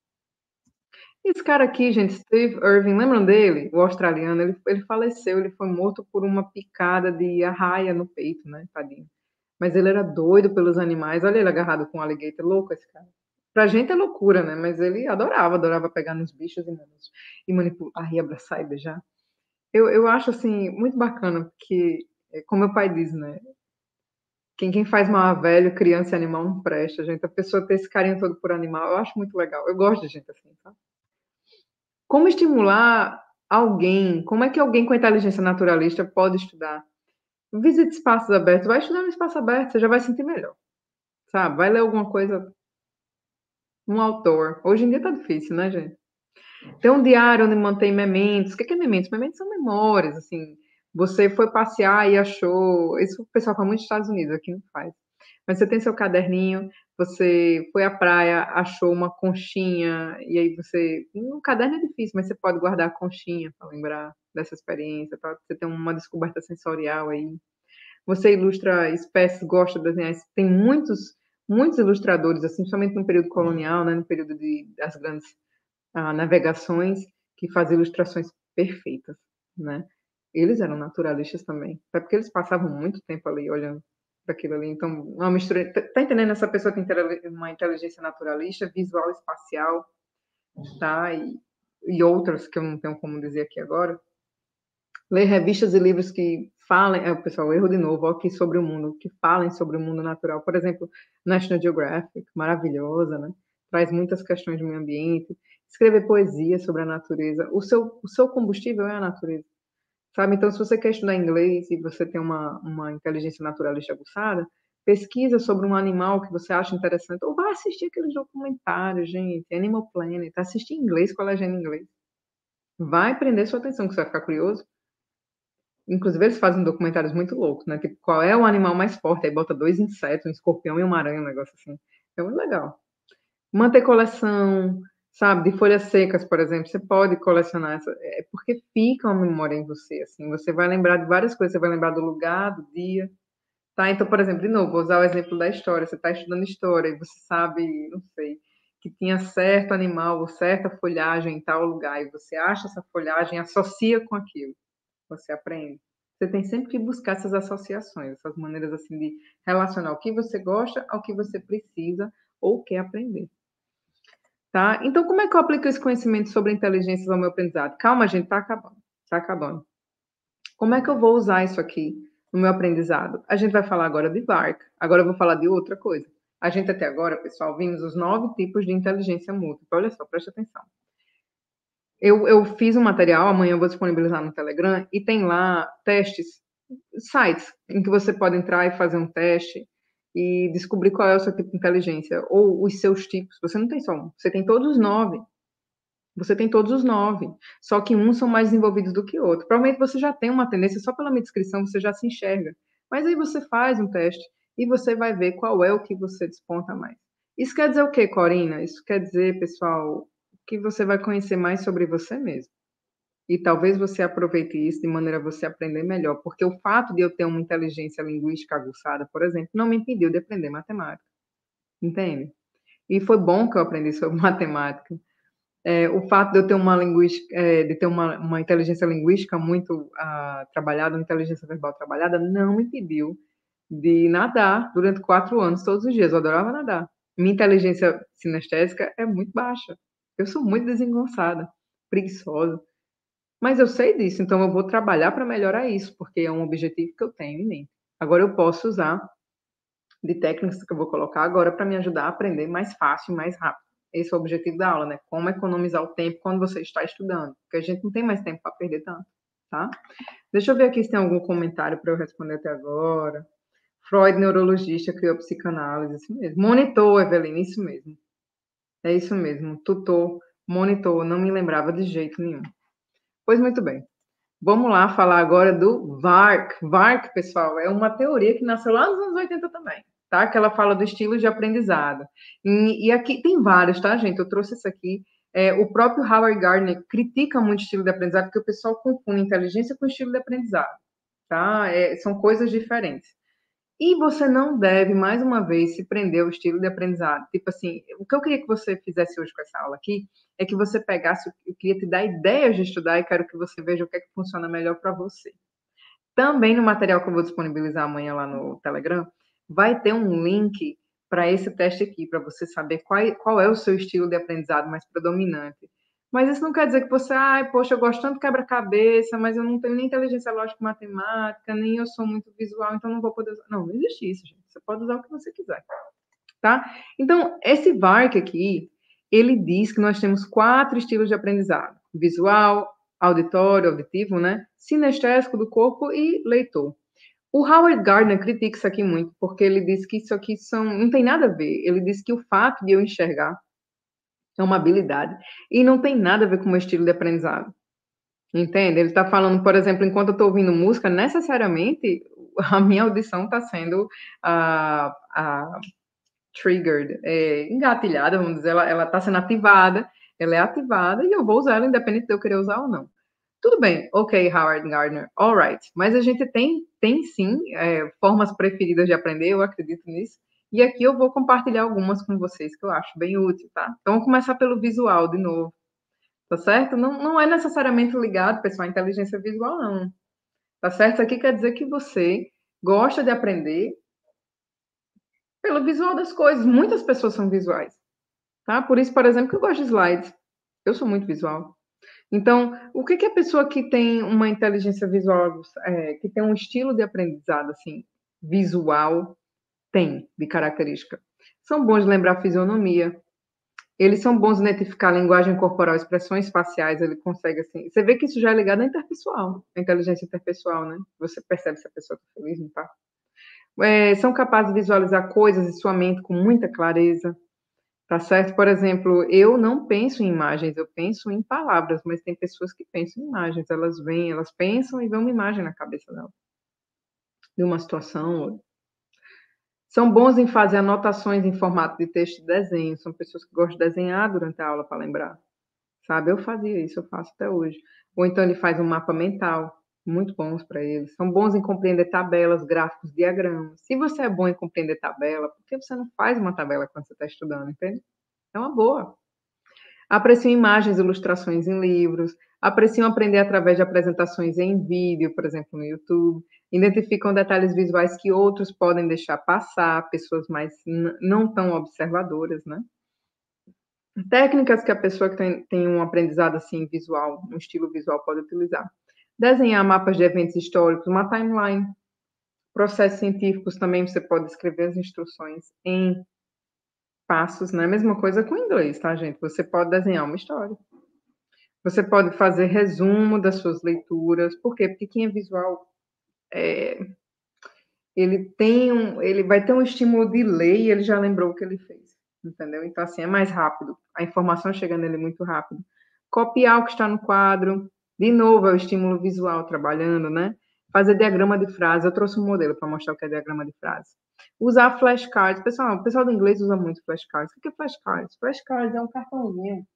Esse cara aqui, gente, Steve Irving, lembram dele? O australiano, ele faleceu, ele foi morto por uma picada de arraia no peito, né? Tadinho. Mas ele era doido pelos animais. Olha ele agarrado com um alligator. Louco esse cara. Pra gente é loucura, né? Mas ele adorava pegar nos bichos e manipular, e abraçar e beijar. Eu acho, assim, muito bacana, porque, como meu pai diz, né? Quem faz mal a velho, criança e animal não presta, gente. A pessoa ter esse carinho todo por animal, eu acho muito legal. Eu gosto de gente assim, tá? Como estimular alguém? Como é que alguém com inteligência naturalista pode estudar? Visite espaços abertos. Vai estudar no espaço aberto, você já vai sentir melhor, sabe? Vai ler alguma coisa, um autor. Hoje em dia tá difícil, né, gente? Tem um diário onde mantém mementos. O que é mementos? Mementos são memórias, assim. Você foi passear e achou. Isso o pessoal faz muito nos Estados Unidos, aqui não faz. Mas você tem seu caderninho, você foi à praia, achou uma conchinha, e aí você. Um caderno é difícil, mas você pode guardar a conchinha para lembrar dessa experiência, para você ter uma descoberta sensorial aí. Você ilustra espécies, gosta de desenhar. Tem muitos muitos ilustradores, assim, somente no período colonial, né, no período das grandes navegações, que faziam ilustrações perfeitas, né? Eles eram naturalistas também, até porque eles passavam muito tempo ali olhando para aquilo ali. Então, uma mistura. Tá entendendo? Essa pessoa tem uma inteligência naturalista, visual, espacial, tá? E outras que eu não tenho como dizer aqui agora. Ler revistas e livros que falem, pessoal, erro de novo, aqui sobre o mundo, que falem sobre o mundo natural. Por exemplo, National Geographic, maravilhosa, né? Traz muitas questões do meio ambiente. Escrever poesia sobre a natureza. O seu combustível é a natureza, sabe? Então, se você quer estudar inglês e você tem uma inteligência naturalista aguçada, pesquisa sobre um animal que você acha interessante, ou vai assistir aqueles documentários, gente, Animal Planet, assistir em inglês com a legenda em inglês. Vai prender sua atenção, que você vai ficar curioso. Inclusive, eles fazem documentários muito loucos, né? Tipo, qual é o animal mais forte? Aí bota 2 insetos, um escorpião e uma aranha, um negócio assim. É muito legal. Manter coleção, sabe, de folhas secas, por exemplo, você pode colecionar essa, porque fica uma memória em você, assim, você vai lembrar de várias coisas, você vai lembrar do lugar, do dia, tá? Então, por exemplo, de novo, vou usar o exemplo da história, você está estudando história e você sabe, não sei, que tinha certo animal ou certa folhagem em tal lugar, e você acha essa folhagem, associa com aquilo, você aprende. Você tem sempre que buscar essas associações, essas maneiras assim de relacionar o que você gosta ao que você precisa ou quer aprender. Tá? Então, como é que eu aplico esse conhecimento sobre inteligências ao meu aprendizado? Calma, gente, tá acabando. Tá acabando. Como é que eu vou usar isso aqui no meu aprendizado? A gente vai falar agora de VARK. Agora eu vou falar de outra coisa. A gente até agora, pessoal, vimos os 9 tipos de inteligência múltipla. Olha só, preste atenção. Eu fiz um material, amanhã eu vou disponibilizar no Telegram, e tem lá testes, sites, em que você pode entrar e fazer um teste e descobrir qual é o seu tipo de inteligência, ou os seus tipos. Você não tem só um, você tem todos os 9. Você tem todos os 9, só que uns são mais desenvolvidos do que outros. Provavelmente você já tem uma tendência, só pela minha descrição você já se enxerga. Mas aí você faz um teste e você vai ver qual é o que você desponta mais. Isso quer dizer o quê, Corina? Isso quer dizer, pessoal, que você vai conhecer mais sobre você mesmo. E talvez você aproveite isso de maneira a você aprender melhor, porque o fato de eu ter uma inteligência linguística aguçada, por exemplo, não me impediu de aprender matemática. Entende? E foi bom que eu aprendi sobre matemática. O fato de eu ter uma inteligência linguística muito trabalhada, uma inteligência verbal trabalhada, não me impediu de nadar durante 4 anos, todos os dias. Eu adorava nadar. Minha inteligência sinestésica é muito baixa. Eu sou muito desengonçada, preguiçosa. Mas eu sei disso, então eu vou trabalhar para melhorar isso, porque é um objetivo que eu tenho em mente. Agora eu posso usar de técnicas que eu vou colocar agora para me ajudar a aprender mais fácil e mais rápido. Esse é o objetivo da aula, né? Como economizar o tempo quando você está estudando, porque a gente não tem mais tempo para perder tanto, tá? Deixa eu ver aqui se tem algum comentário para eu responder até agora. Freud, neurologista, criou psicanálise, isso mesmo. Monitor, Evelyn, isso mesmo. É isso mesmo. Tutor, monitor, não me lembrava de jeito nenhum. Pois muito bem. Vamos lá falar agora do VARK. VARK, pessoal, é uma teoria que nasceu lá nos anos 80 também, tá? Que ela fala do estilo de aprendizado. E aqui tem vários, tá, gente? Eu trouxe isso aqui. O próprio Howard Gardner critica muito o estilo de aprendizado, porque o pessoal confunde inteligência com estilo de aprendizado, tá? São coisas diferentes. E você não deve, mais uma vez, se prender ao estilo de aprendizado. Tipo assim, o que eu queria que você fizesse hoje com essa aula aqui é que você pegasse, eu queria te dar ideias de estudar e quero que você veja o que é que funciona melhor para você. Também no material que eu vou disponibilizar amanhã lá no Telegram, vai ter um link para esse teste aqui, para você saber qual é o seu estilo de aprendizado mais predominante. Mas isso não quer dizer que você, poxa, eu gosto tanto de quebra-cabeça, mas eu não tenho nem inteligência lógica matemática, nem eu sou muito visual, então não vou poder usar. Não, não existe isso, gente. Você pode usar o que você quiser, tá? Então, esse VARK aqui, ele diz que nós temos 4 estilos de aprendizado: visual, auditório, auditivo, né? Sinestésico do corpo e leitor. O Howard Gardner critica isso aqui muito, porque ele diz que isso aqui não tem nada a ver. Ele diz que o fato de eu enxergar é uma habilidade e não tem nada a ver com o meu estilo de aprendizado. Entende? Ele está falando, por exemplo, enquanto eu estou ouvindo música, necessariamente a minha audição está sendo triggered, engatilhada, vamos dizer, ela está sendo ativada, ela é ativada e eu vou usar ela independente de eu querer usar ou não. Tudo bem, ok, Howard Gardner, alright. Mas a gente tem sim, formas preferidas de aprender, eu acredito nisso, E aqui eu vou compartilhar algumas com vocês que eu acho bem útil, tá? Então, vamos começar pelo visual de novo, tá certo? Não é necessariamente ligado, pessoal, à inteligência visual, não. Tá certo? Isso aqui quer dizer que você gosta de aprender pelo visual das coisas. Muitas pessoas são visuais, tá? Por isso, por exemplo, que eu gosto de slides. Eu sou muito visual. Então, o que que a pessoa que tem uma inteligência visual, que tem um estilo de aprendizado, assim, visual, tem de característica? São bons de lembrar a fisionomia, eles são bons de identificar a linguagem corporal, expressões faciais, ele consegue, assim... Você vê que isso já é ligado à interpessoal, à inteligência interpessoal, né? Você percebe se a pessoa está feliz, não está? São capazes de visualizar coisas em sua mente com muita clareza, tá certo? Por exemplo, eu não penso em imagens, eu penso em palavras, mas tem pessoas que pensam em imagens, elas vêm, elas pensam e vê uma imagem na cabeça dela, de uma situação. São bons em fazer anotações em formato de texto e desenho, são pessoas que gostam de desenhar durante a aula para lembrar, sabe? Eu fazia isso, eu faço até hoje. Ou então ele faz um mapa mental, muito bons para eles. São bons em compreender tabelas, gráficos, diagramas. Se você é bom em compreender tabela, por que você não faz uma tabela quando você está estudando, entende? É uma boa. Apreciam imagens, ilustrações em livros, apreciam aprender através de apresentações em vídeo, por exemplo, no YouTube, identificam detalhes visuais que outros podem deixar passar, pessoas mais não tão observadoras, né? Técnicas que a pessoa que tem um aprendizado assim visual, um estilo visual pode utilizar. Desenhar mapas de eventos históricos, uma timeline. Processos científicos também você pode escrever as instruções em passos, né? Mesma coisa com o inglês, tá, gente? Você pode desenhar uma história. Você pode fazer resumo das suas leituras. Por quê? Porque quem é visual, ele vai ter um estímulo de ler e ele já lembrou o que ele fez, entendeu? Então, assim, é mais rápido. A informação chega nele muito rápido. Copiar o que está no quadro. De novo, é o estímulo visual trabalhando, né? Fazer diagrama de frase. Eu trouxe um modelo para mostrar o que é diagrama de frase. Usar flashcards. Pessoal, o pessoal do inglês usa muito flashcards. O que é flashcards? Flashcards é um cartãozinho.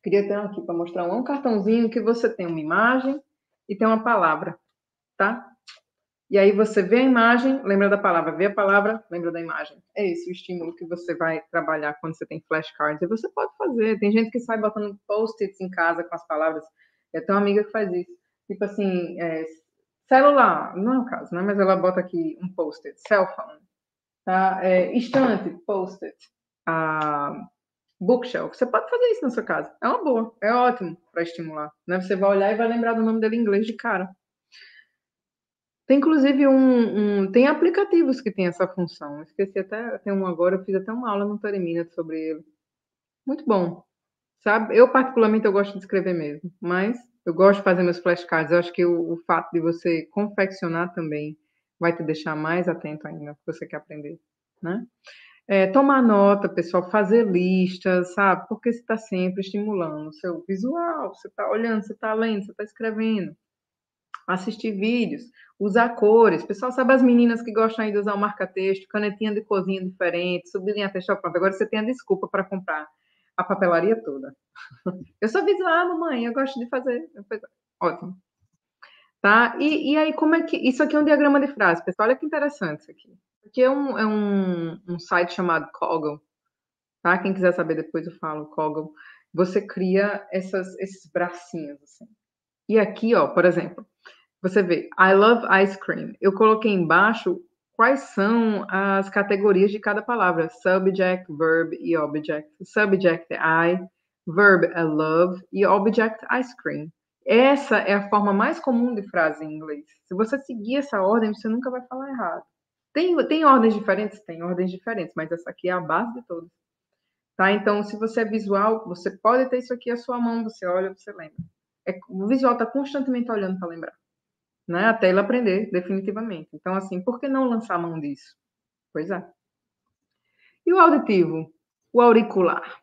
Queria ter um aqui para mostrar um cartãozinho que você tem uma imagem e tem uma palavra, tá? E aí você vê a imagem, lembra da palavra, vê a palavra, lembra da imagem. É esse o estímulo que você vai trabalhar quando você tem flashcards. E você pode fazer. Tem gente que sai botando post-its em casa com as palavras. Eu tenho uma amiga que faz isso. Tipo assim, celular, não é o caso, né? Mas ela bota aqui um post-it, cell phone, tá? Estante, post-it. Ah, bookshelf. Você pode fazer isso na sua casa. É uma boa, é ótimo para estimular, né? Você vai olhar e vai lembrar do nome dele em inglês de cara. Tem inclusive tem aplicativos que têm essa função. Esqueci até, tem um agora, eu fiz até uma aula no Terimina sobre ele. Muito bom, sabe? Eu particularmente eu gosto de escrever mesmo, mas eu gosto de fazer meus flashcards. Eu acho que o fato de você confeccionar também vai te deixar mais atento ainda ao que você quer aprender, né? Tomar nota, pessoal, fazer listas, sabe? Porque você está sempre estimulando o seu visual, você está olhando, você está lendo, você está escrevendo. Assistir vídeos, usar cores. Pessoal, sabe as meninas que gostam aí de usar o marca-texto, canetinha de corzinha diferente, sublinha texto, pronto. Agora você tem a desculpa para comprar a papelaria toda. Eu sou visual, mamãe, eu gosto de fazer. Ótimo. Tá? E aí, como é que... Isso aqui é um diagrama de frase, pessoal. Olha que interessante isso aqui. Aqui é um site chamado Kaggle, tá? Quem quiser saber depois eu falo, Kaggle. Você cria esses bracinhos, assim. E aqui, ó, por exemplo, você vê, I love ice cream. Eu coloquei embaixo quais são as categorias de cada palavra. Subject, verb e object. Subject é I, verb é love e object ice cream. Essa é a forma mais comum de frase em inglês. Se você seguir essa ordem, você nunca vai falar errado. Tem ordens diferentes? Tem ordens diferentes, mas essa aqui é a base de todas. Tá? Então, se você é visual, você pode ter isso aqui à sua mão, você olha, você lembra. O visual está constantemente olhando para lembrar, né? Até ele aprender, definitivamente. Então, assim, por que não lançar a mão disso? Pois é. E o auditivo? O auricular.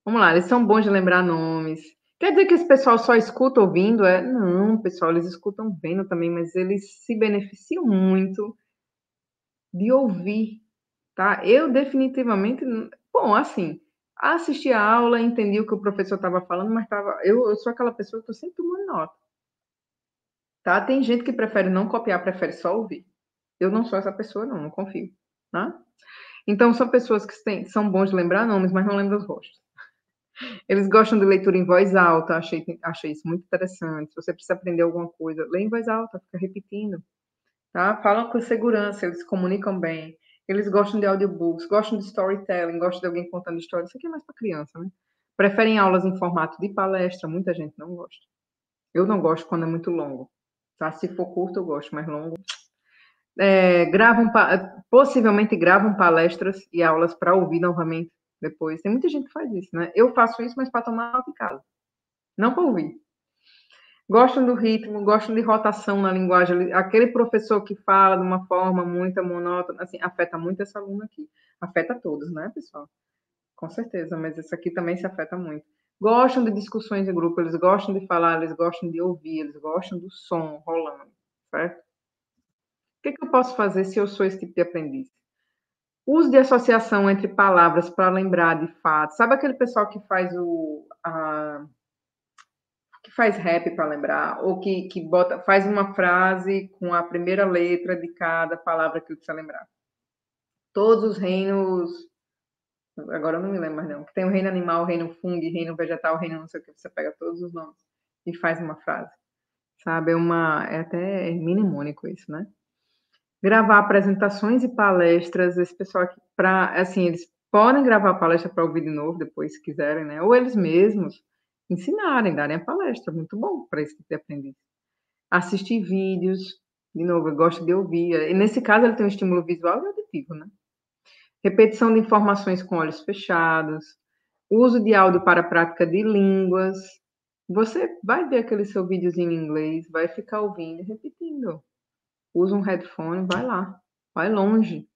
Vamos lá, eles são bons de lembrar nomes. Quer dizer que esse pessoal só escuta ouvindo? Não, pessoal, eles escutam vendo também, mas eles se beneficiam muito de ouvir, tá? Eu definitivamente, bom, assim, assisti a aula, entendi o que o professor estava falando, mas eu sou aquela pessoa que estou sempre tomando nota, tá? Tem gente que prefere não copiar, prefere só ouvir. Eu não sou essa pessoa, não confio. né? Então, são pessoas que são bons de lembrar nomes, mas não lembram os rostos. Eles gostam de leitura em voz alta, achei isso muito interessante. Se você precisa aprender alguma coisa, lê em voz alta, fica repetindo, tá? Falam com segurança, eles se comunicam bem. Eles gostam de audiobooks, gostam de storytelling, gostam de alguém contando histórias. Isso aqui é mais para criança, né? Preferem aulas em formato de palestra, muita gente não gosta. Eu não gosto quando é muito longo, tá? Se for curto, eu gosto, mas longo. Possivelmente gravam palestras e aulas para ouvir novamente depois. Tem muita gente que faz isso, né? Eu faço isso, mas para tomar nota em casa, não para ouvir. Gostam do ritmo, gostam de rotação na linguagem. Aquele professor que fala de uma forma muito monótona, assim, afeta muito essa aluna aqui. Afeta todos, né, pessoal? Com certeza, mas isso aqui também se afeta muito. Gostam de discussões em grupo, eles gostam de falar, eles gostam de ouvir, eles gostam do som rolando, certo? O que eu posso fazer se eu sou esse tipo de aprendiz? Uso de associação entre palavras para lembrar de fatos. Sabe aquele pessoal que faz que faz rap para lembrar, ou que faz uma frase com a primeira letra de cada palavra que precisa lembrar. Todos os reinos, agora eu não me lembro mais não, que tem o reino animal, o reino fungo, reino vegetal, o reino não sei o que, você pega todos os nomes e faz uma frase, sabe? É até mnemônico isso, né? Gravar apresentações e palestras, esse pessoal aqui, assim, eles podem gravar a palestra para ouvir de novo depois, se quiserem, né? Ou eles mesmos ensinarem, darem a palestra, muito bom para esse tipo de aprendiz. Assistir vídeos, de novo, eu gosto de ouvir. E nesse caso, ele tem um estímulo visual e auditivo, né? Repetição de informações com olhos fechados, uso de áudio para a prática de línguas. Você vai ver aquele seu videozinho em inglês, vai ficar ouvindo e repetindo. Usa um headphone, vai lá, vai longe.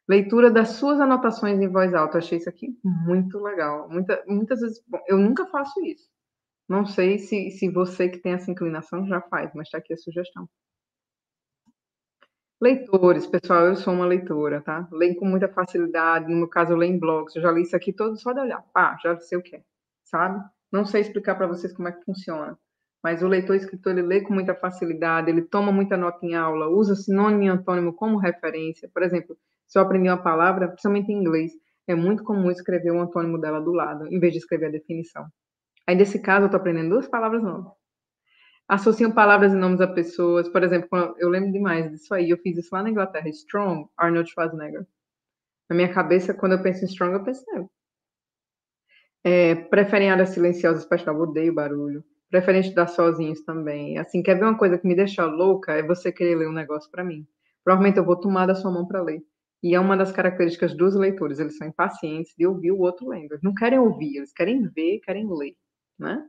Leitura das suas anotações em voz alta. Eu achei isso aqui muito legal. Muitas vezes, bom, eu nunca faço isso. Não sei se você que tem essa inclinação já faz, mas está aqui a sugestão. Leitores, pessoal, eu sou uma leitora, tá? Leio com muita facilidade, no meu caso eu leio em blogs, eu já li isso aqui todo só de olhar, pá, já sei o que é, sabe? Não sei explicar para vocês como é que funciona, mas o leitor escritor, ele lê com muita facilidade, ele toma muita nota em aula, usa sinônimo e antônimo como referência. Por exemplo, se eu aprendi uma palavra, principalmente em inglês, é muito comum escrever o antônimo dela do lado, em vez de escrever a definição. Aí, nesse caso, eu estou aprendendo duas palavras novas. Associam palavras e nomes a pessoas. Por exemplo, eu lembro demais disso aí. Eu fiz isso lá na Inglaterra. Strong, Arnold Schwarzenegger. Na minha cabeça, quando eu penso em strong, eu penso nele. Preferem áreas silenciosas, pessoal. Odeio barulho. Preferem estudar sozinhos também. Assim, quer ver uma coisa que me deixa louca? É você querer ler um negócio para mim. Provavelmente eu vou tomar da sua mão para ler. E é uma das características dos leitores. Eles são impacientes de ouvir o outro lendo. Eles não querem ouvir, eles querem ver, querem ler, né?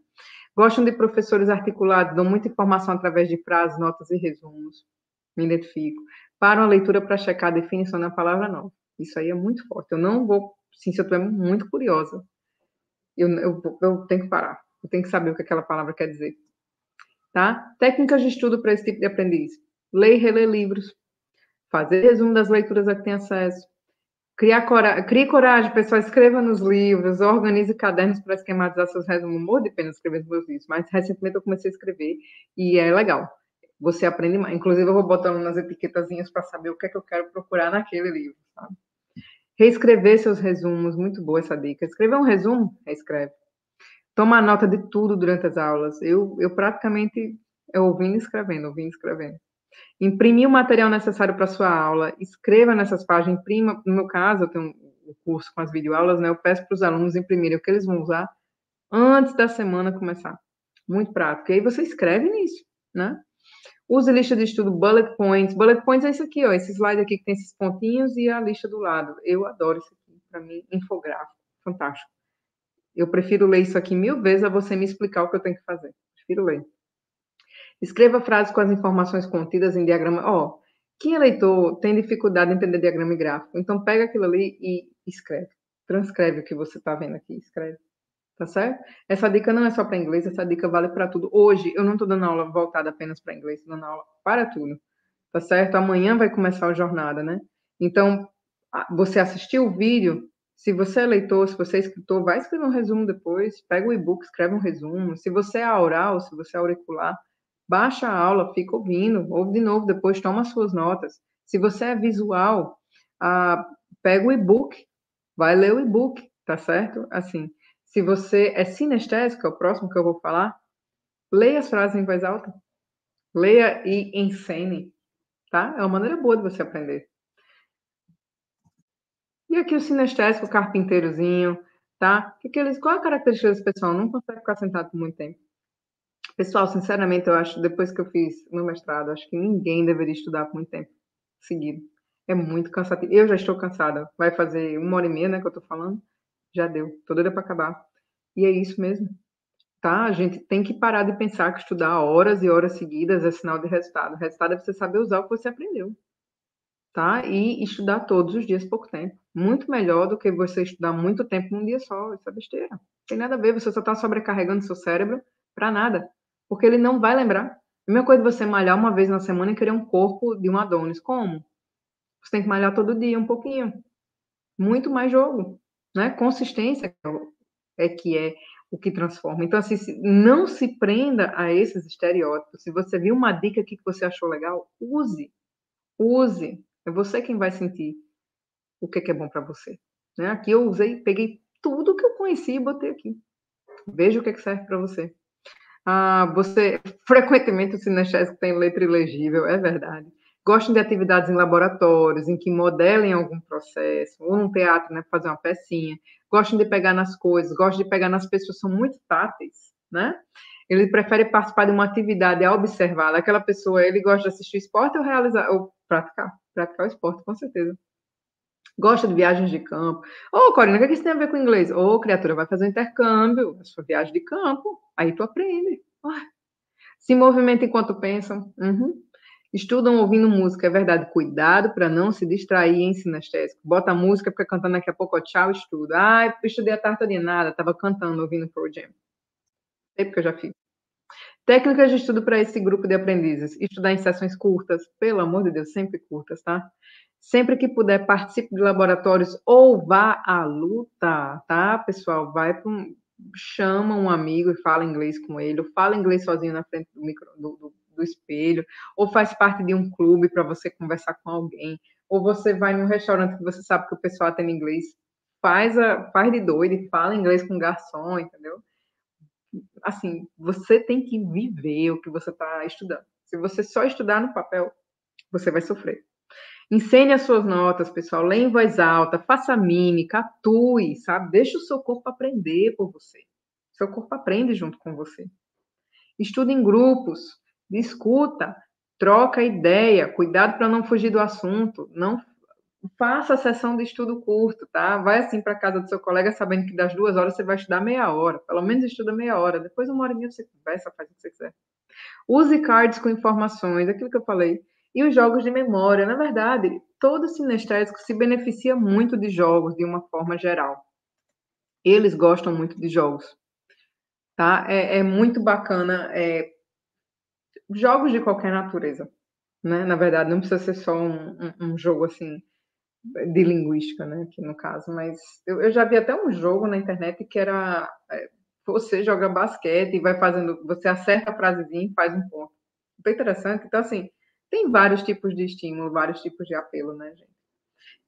Gostam de professores articulados, dão muita informação através de frases, notas e resumos. Me identifico. Param a leitura para checar a definição da palavra nova. Isso aí é muito forte. Eu não vou, sim, se eu estiver muito curiosa, eu tenho que parar. Eu tenho que saber o que aquela palavra quer dizer. Tá? Técnicas de estudo para esse tipo de aprendiz. Ler e reler livros. Fazer resumo das leituras a que tem acesso. Crie coragem, pessoal, escreva nos livros, organize cadernos para esquematizar seus resumos. Morro de pena escrever os meus livros, mas recentemente eu comecei a escrever e é legal. Você aprende mais. Inclusive, eu vou botando nas etiquetazinhas para saber o que é que eu quero procurar naquele livro, sabe? Reescrever seus resumos, muito boa essa dica. Escrever um resumo, reescreve. Toma nota de tudo durante as aulas. Eu praticamente ouvindo e escrevendo, ouvindo e escrevendo. Imprimir o material necessário para sua aula, escreva nessas páginas, imprima. No meu caso, eu tenho um curso com as videoaulas, né? Eu peço para os alunos imprimirem o que eles vão usar antes da semana começar. Muito prático. E aí você escreve nisso, né? Use lista de estudo, bullet points. Bullet points é isso aqui, ó. Esse slide aqui que tem esses pontinhos e a lista do lado. Eu adoro isso aqui. Para mim, infográfico. Fantástico. Eu prefiro ler isso aqui 1000 vezes a você me explicar o que eu tenho que fazer. Prefiro ler. Escreva frases com as informações contidas em diagrama. Ó, quem é leitor tem dificuldade em entender diagrama e gráfico. Então, pega aquilo ali e escreve. Transcreve o que você está vendo aqui. Escreve. Tá certo? Essa dica não é só para inglês, essa dica vale para tudo. Hoje, eu não estou dando aula voltada apenas para inglês, estou dando aula para tudo. Tá certo? Amanhã vai começar a jornada, né? Então, você assistiu o vídeo. Se você é leitor, se você é escritor, vai escrever um resumo depois. Pega o e-book, escreve um resumo. Se você é oral, se você é auricular, baixa a aula, fica ouvindo, ouve de novo depois, toma as suas notas. Se você é visual, pega o e-book, vai ler o e-book, tá certo? Assim, se você é sinestésico, é o próximo que eu vou falar, leia as frases em voz alta, leia e ensene, tá? É uma maneira boa de você aprender. E aqui o sinestésico, o carpinteirozinho, tá? Qual é a característica desse pessoal? Não consegue ficar sentado por muito tempo. Pessoal, sinceramente, eu acho, depois que eu fiz meu mestrado, acho que ninguém deveria estudar por muito tempo seguido. É muito cansativo. Eu já estou cansada. Vai fazer 1h30, né, que eu tô falando. Já deu. Tô doida para acabar. E é isso mesmo, tá? A gente tem que parar de pensar que estudar horas e horas seguidas é sinal de resultado. O resultado é você saber usar o que você aprendeu, tá? E estudar todos os dias pouco tempo. Muito melhor do que você estudar muito tempo num dia só. Isso é besteira. Não tem nada a ver, você só está sobrecarregando seu cérebro para nada. Porque ele não vai lembrar. A mesma coisa de você malhar uma vez na semana e querer um corpo de um Adonis. Como? Você tem que malhar todo dia um pouquinho. Muito mais jogo, né? Consistência é o que transforma. Então, assim, não se prenda a esses estereótipos. Se você viu uma dica aqui que você achou legal, use. Use. É você quem vai sentir o que é bom para você. Né? Aqui eu usei, peguei tudo que eu conheci e botei aqui. Veja o que serve para você. Você, frequentemente, o sinestésico tem letra ilegível, é verdade. Gostam de atividades em laboratórios, em que modelem algum processo, ou num teatro, né, fazer uma pecinha. Gostam de pegar nas coisas, gostam de pegar nas pessoas, são muito táteis, né? Ele prefere participar de uma atividade a observar. Aquela pessoa, ele gosta de assistir esporte ou realizar, ou praticar? Praticar o esporte, com certeza. Gosta de viagens de campo. Ô, Corina, o que isso tem a ver com inglês? Ô, criatura, vai fazer um intercâmbio, a sua viagem de campo, aí tu aprende. Se movimenta enquanto pensam. Uhum. Estudam ouvindo música, é verdade. Cuidado para não se distrair em sinestésico. Bota a música, fica cantando daqui a pouco, ó, tchau, estudo. Ai, estudei a tarde de nada, estava cantando, ouvindo Pearl Jam. Sei porque eu já fiz. Técnicas de estudo para esse grupo de aprendizes. Estudar em sessões curtas, pelo amor de Deus, sempre curtas, tá? Sempre que puder, participe de laboratórios ou vá à luta, tá, pessoal? Chama um amigo e fala inglês com ele, ou fala inglês sozinho na frente do espelho, ou faz parte de um clube para você conversar com alguém, ou você vai num restaurante que você sabe que o pessoal tem inglês, faz de doido e fala inglês com o garçom, entendeu? Assim, você tem que viver o que você está estudando. Se você só estudar no papel, você vai sofrer. Ensine as suas notas, pessoal. Leia em voz alta, faça mímica, atue, sabe? Deixe o seu corpo aprender por você. Seu corpo aprende junto com você. Estude em grupos, discuta, troca ideia, cuidado para não fugir do assunto. Não faça a sessão de estudo curto, tá? Vai assim para casa do seu colega sabendo que das 2 horas você vai estudar meia hora. Pelo menos estuda meia hora. Depois 1h30 você conversa, faz o que você quiser. Use cards com informações, aquilo que eu falei. E os jogos de memória. Na verdade, todo sinestésico se beneficia muito de jogos, de uma forma geral. Eles gostam muito de jogos, tá? É muito bacana. Jogos de qualquer natureza, né? Na verdade, não precisa ser só um jogo assim de linguística, né? Aqui no caso, mas eu já vi até um jogo na internet que era você joga basquete e vai fazendo, você acerta a frasezinha e faz um ponto. Bem interessante. Então, assim, tem vários tipos de estímulo, vários tipos de apelo, né, gente?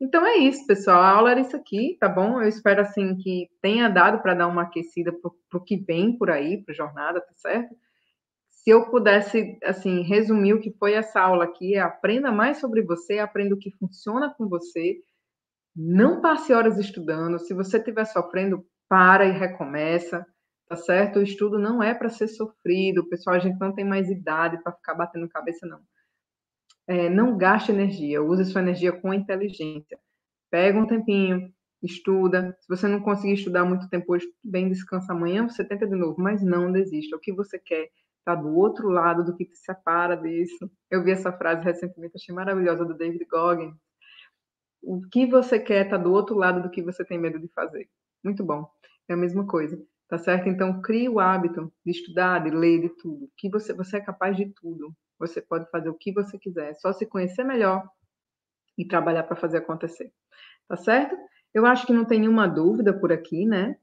Então é isso, pessoal. A aula era isso aqui, tá bom? Eu espero, assim, que tenha dado para dar uma aquecida pro que vem por aí, pro jornada, tá certo? Se eu pudesse, assim, resumir o que foi essa aula aqui, aprenda mais sobre você, aprenda o que funciona com você, não passe horas estudando. Se você estiver sofrendo, para e recomeça, tá certo? O estudo não é para ser sofrido. Pessoal, a gente não tem mais idade para ficar batendo cabeça, não. Não gaste energia, use sua energia com inteligência. Pega um tempinho, estuda. Se você não conseguir estudar muito tempo hoje, bem, descansa amanhã, você tenta de novo, mas não desista. O que você quer está do outro lado do que te separa disso. Eu vi essa frase recentemente, achei maravilhosa, do David Goggins. O que você quer está do outro lado do que você tem medo de fazer. Muito bom. É a mesma coisa, tá certo? Então, crie o hábito de estudar, de ler, de tudo. Que você é capaz de tudo. Você pode fazer o que você quiser. É só se conhecer melhor e trabalhar para fazer acontecer. Tá certo? Eu acho que não tem nenhuma dúvida por aqui, né?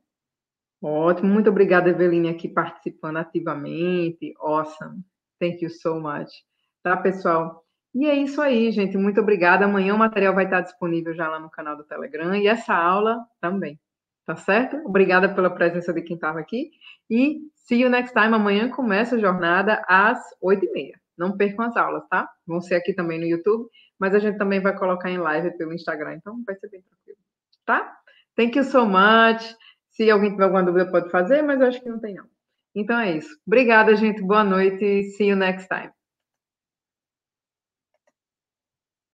Ótimo. Muito obrigada, Eveline, aqui participando ativamente. Awesome. Thank you so much. Tá, pessoal? E é isso aí, gente. Muito obrigada. Amanhã o material vai estar disponível já lá no canal do Telegram e essa aula também. Tá certo? Obrigada pela presença de quem estava aqui. E see you next time. Amanhã começa a jornada às 8h30. Não percam as aulas, tá? Vão ser aqui também no YouTube, mas a gente também vai colocar em live pelo Instagram, então vai ser bem tranquilo. Tá? Thank you so much. Se alguém tiver alguma dúvida, pode fazer, mas eu acho que não tem, não. Então é isso. Obrigada, gente. Boa noite. See you next time.